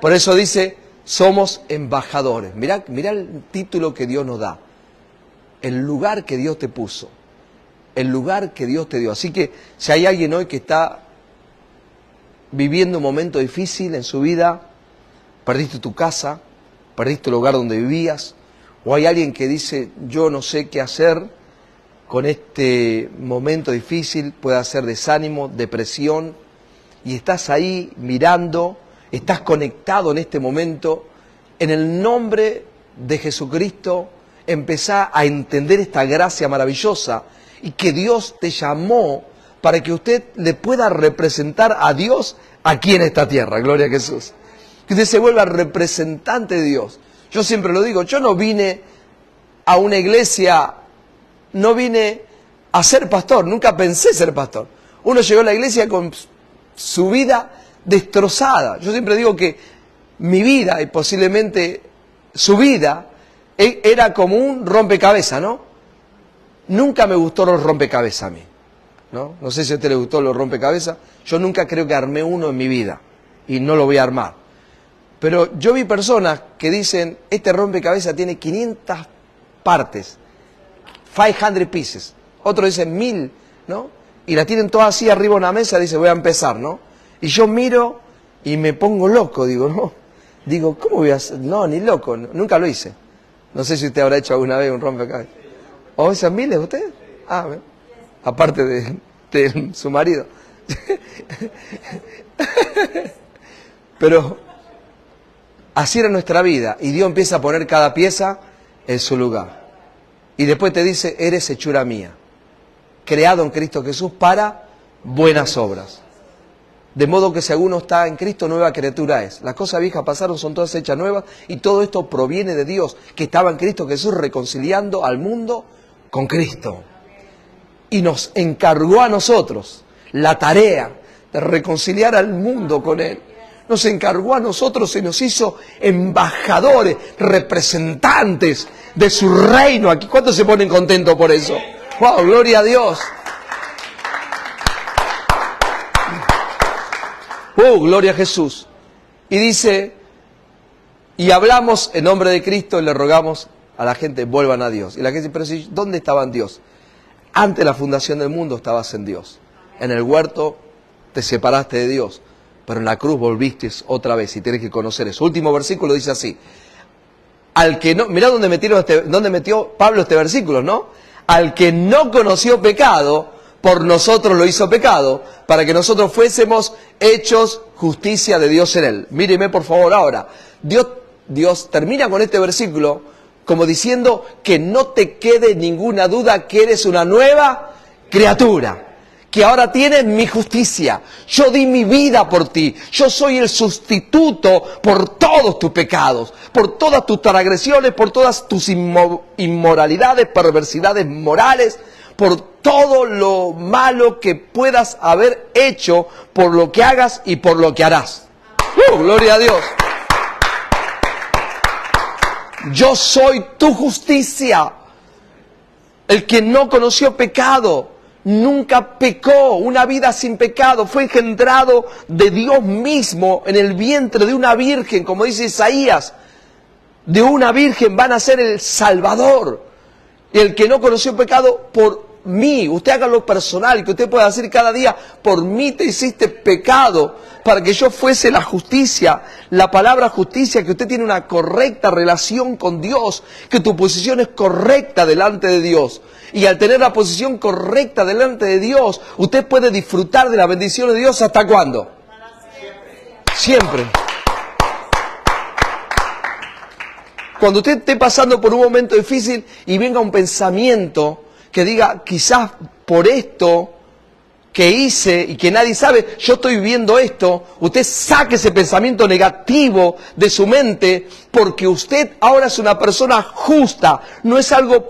Por eso dice, somos embajadores. Mirá el título que Dios nos da. El lugar que Dios te puso. El lugar que Dios te dio. Así que si hay alguien hoy que está viviendo un momento difícil en su vida, perdiste tu casa, perdiste el lugar donde vivías, o hay alguien que dice, yo no sé qué hacer con este momento difícil, puede ser desánimo, depresión, y estás ahí mirando, estás conectado en este momento, en el nombre de Jesucristo, empezá a entender esta gracia maravillosa y que Dios te llamó para que usted le pueda representar a Dios aquí en esta tierra. Gloria a Jesús. Que usted se vuelva representante de Dios. Yo siempre lo digo, yo no vine a una iglesia, no vine a ser pastor, nunca pensé ser pastor. Uno llegó a la iglesia con su vida destrozada. Yo siempre digo que mi vida y posiblemente su vida era como un rompecabezas, ¿no? Nunca me gustó los rompecabezas a mí, ¿no? No sé si a usted le gustó los rompecabezas. Yo nunca creo que armé uno en mi vida y no lo voy a armar. Pero yo vi personas que dicen, este rompecabezas tiene 500 partes, 500 pieces. Otros dicen 1000, ¿no? Y la tienen todas así arriba de una mesa, dice, voy a empezar, ¿no? Y yo miro y me pongo loco, digo, ¿no? Digo, ¿cómo voy a hacer? No, ni loco, nunca lo hice. No sé si usted habrá hecho alguna vez un rompecabezas. ¿O esas miles usted? Ah, aparte de su marido. Pero así era nuestra vida. Y Dios empieza a poner cada pieza en su lugar. Y después te dice, eres hechura mía, creado en Cristo Jesús para buenas obras. De modo que si alguno está en Cristo, nueva criatura es. Las cosas viejas pasaron, son todas hechas nuevas, y todo esto proviene de Dios, que estaba en Cristo Jesús reconciliando al mundo con Cristo. Y nos encargó a nosotros la tarea de reconciliar al mundo con Él. Nos encargó a nosotros y nos hizo embajadores, representantes de su reino aquí. ¿Cuántos se ponen contentos por eso? ¡Wow! ¡Gloria a Dios! Gloria a Jesús. Y dice, y hablamos en nombre de Cristo y le rogamos a la gente, vuelvan a Dios. Y la gente dice, pero si, ¿dónde estaban Dios? Antes de la fundación del mundo estabas en Dios. En el huerto te separaste de Dios, pero en la cruz volviste otra vez y tienes que conocer eso. Último versículo dice así, al que no, mirá dónde metió Pablo este versículo, ¿no? Al que no conoció pecado, por nosotros lo hizo pecado, para que nosotros fuésemos hechos justicia de Dios en él. Míreme por favor ahora. Dios termina con este versículo como diciendo que no te quede ninguna duda que eres una nueva criatura, que ahora tienes mi justicia. Yo di mi vida por ti. Yo soy el sustituto por todos tus pecados, por todas tus transgresiones, por todas tus inmoralidades, perversidades morales, por todo lo malo que puedas haber hecho, por lo que hagas y por lo que harás. ¡Gloria a Dios! Yo soy tu justicia. El que no conoció pecado, nunca pecó, una vida sin pecado, fue engendrado de Dios mismo en el vientre de una virgen, como dice Isaías. De una virgen van a ser el Salvador. Y el que no conoció pecado, por mí, usted haga lo personal, que usted pueda decir cada día, por mí te hiciste pecado, para que yo fuese la justicia, la palabra justicia, que usted tiene una correcta relación con Dios, que tu posición es correcta delante de Dios. Y al tener la posición correcta delante de Dios, usted puede disfrutar de la bendición de Dios, ¿hasta cuándo? Siempre. Cuando usted esté pasando por un momento difícil y venga un pensamiento que diga, quizás por esto que hice y que nadie sabe, yo estoy viviendo esto, usted saque ese pensamiento negativo de su mente, porque usted ahora es una persona justa, no es algo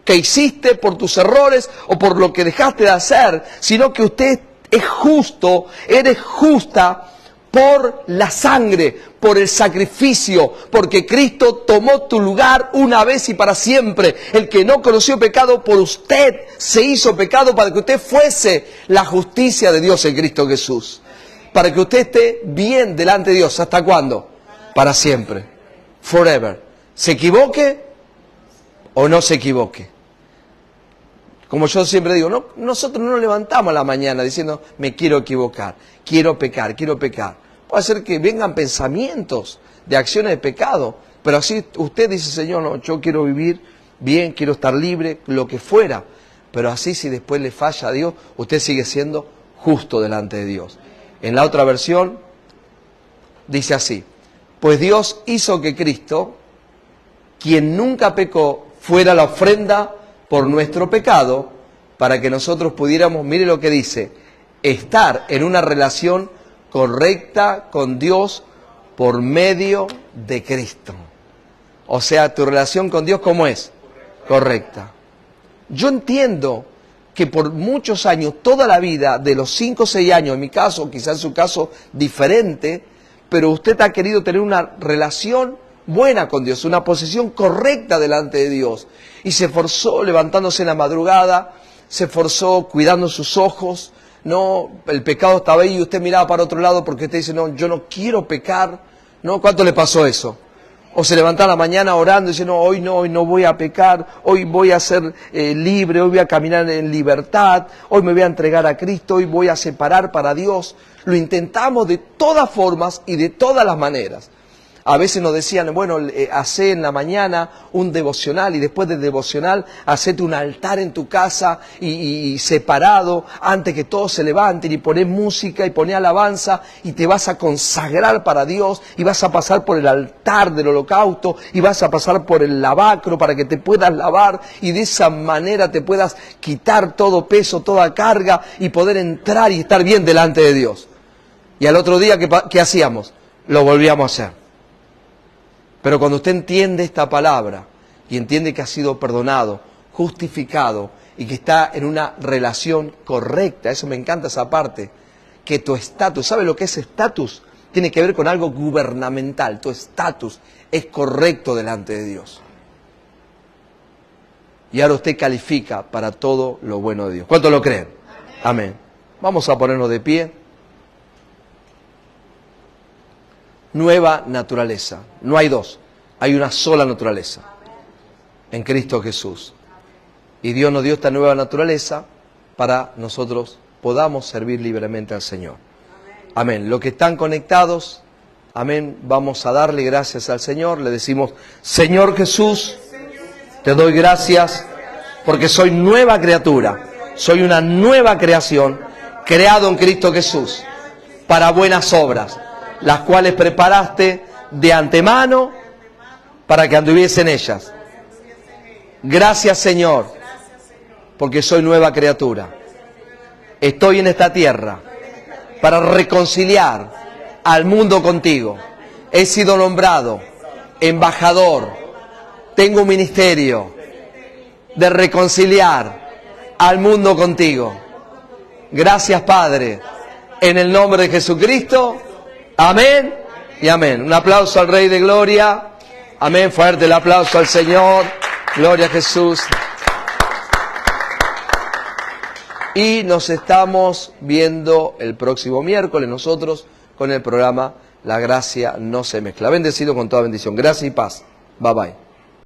que hiciste por tus errores o por lo que dejaste de hacer, sino que usted es justo, eres justa por la sangre, por el sacrificio, porque Cristo tomó tu lugar una vez y para siempre. El que no conoció pecado, por usted se hizo pecado para que usted fuese la justicia de Dios en Cristo Jesús. Para que usted esté bien delante de Dios. ¿Hasta cuándo? Para siempre. Forever. ¿Se equivoque o no se equivoque? Como yo siempre digo, nosotros no nos levantamos a la mañana diciendo, me quiero equivocar, quiero pecar, quiero pecar. Puede ser que vengan pensamientos de acciones de pecado, pero así usted dice, Señor, no, yo quiero vivir bien, quiero estar libre, lo que fuera. Pero así si después le falla a Dios, usted sigue siendo justo delante de Dios. En la otra versión dice así, pues Dios hizo que Cristo, quien nunca pecó, fuera la ofrenda por nuestro pecado, para que nosotros pudiéramos, mire lo que dice, estar en una relación correcta con Dios por medio de Cristo. O sea, tu relación con Dios, ¿cómo es? Correcta. Yo entiendo que por muchos años, toda la vida, de los 5 o 6 años, en mi caso, quizás en su caso diferente, pero usted ha querido tener una relación buena con Dios, una posición correcta delante de Dios. Y se esforzó levantándose en la madrugada, se esforzó cuidando sus ojos. No, el pecado estaba ahí y usted miraba para otro lado porque usted dice, no, yo no quiero pecar. ¿No? ¿Cuánto le pasó eso? O se levantaba a la mañana orando y dice, no, hoy no voy a pecar, hoy voy a ser libre, hoy voy a caminar en libertad, hoy me voy a entregar a Cristo, hoy voy a separar para Dios. Lo intentamos de todas formas y de todas las maneras. A veces nos decían, bueno, hacé en la mañana un devocional y después del devocional hacete un altar en tu casa y separado antes que todos se levanten y poné música y poné alabanza y te vas a consagrar para Dios y vas a pasar por el altar del holocausto y vas a pasar por el lavacro para que te puedas lavar y de esa manera te puedas quitar todo peso, toda carga y poder entrar y estar bien delante de Dios. Y al otro día, ¿qué hacíamos? Lo volvíamos a hacer. Pero cuando usted entiende esta palabra y entiende que ha sido perdonado, justificado y que está en una relación correcta, eso me encanta esa parte, que tu estatus, ¿sabe lo que es estatus? Tiene que ver con algo gubernamental, tu estatus es correcto delante de Dios. Y ahora usted califica para todo lo bueno de Dios. ¿Cuántos lo creen? Amén. Vamos a ponernos de pie. Nueva naturaleza. No hay dos, hay una sola naturaleza. En Cristo Jesús. Y Dios nos dio esta nueva naturaleza para nosotros podamos servir libremente al Señor. Amén. Los que están conectados, amén, vamos a darle gracias al Señor. Le decimos, Señor Jesús, te doy gracias porque soy nueva criatura. Soy una nueva creación, creado en Cristo Jesús, para buenas obras, las cuales preparaste de antemano para que anduviese en ellas. Gracias, Señor, porque soy nueva criatura. Estoy en esta tierra para reconciliar al mundo contigo. He sido nombrado embajador. Tengo un ministerio de reconciliar al mundo contigo. Gracias, Padre, en el nombre de Jesucristo. Amén y amén. Un aplauso al Rey de Gloria. Amén. Fuerte el aplauso al Señor. Gloria a Jesús. Y nos estamos viendo el próximo miércoles nosotros con el programa La Gracia No Se Mezcla. Bendecido con toda bendición. Gracia y paz. Bye bye.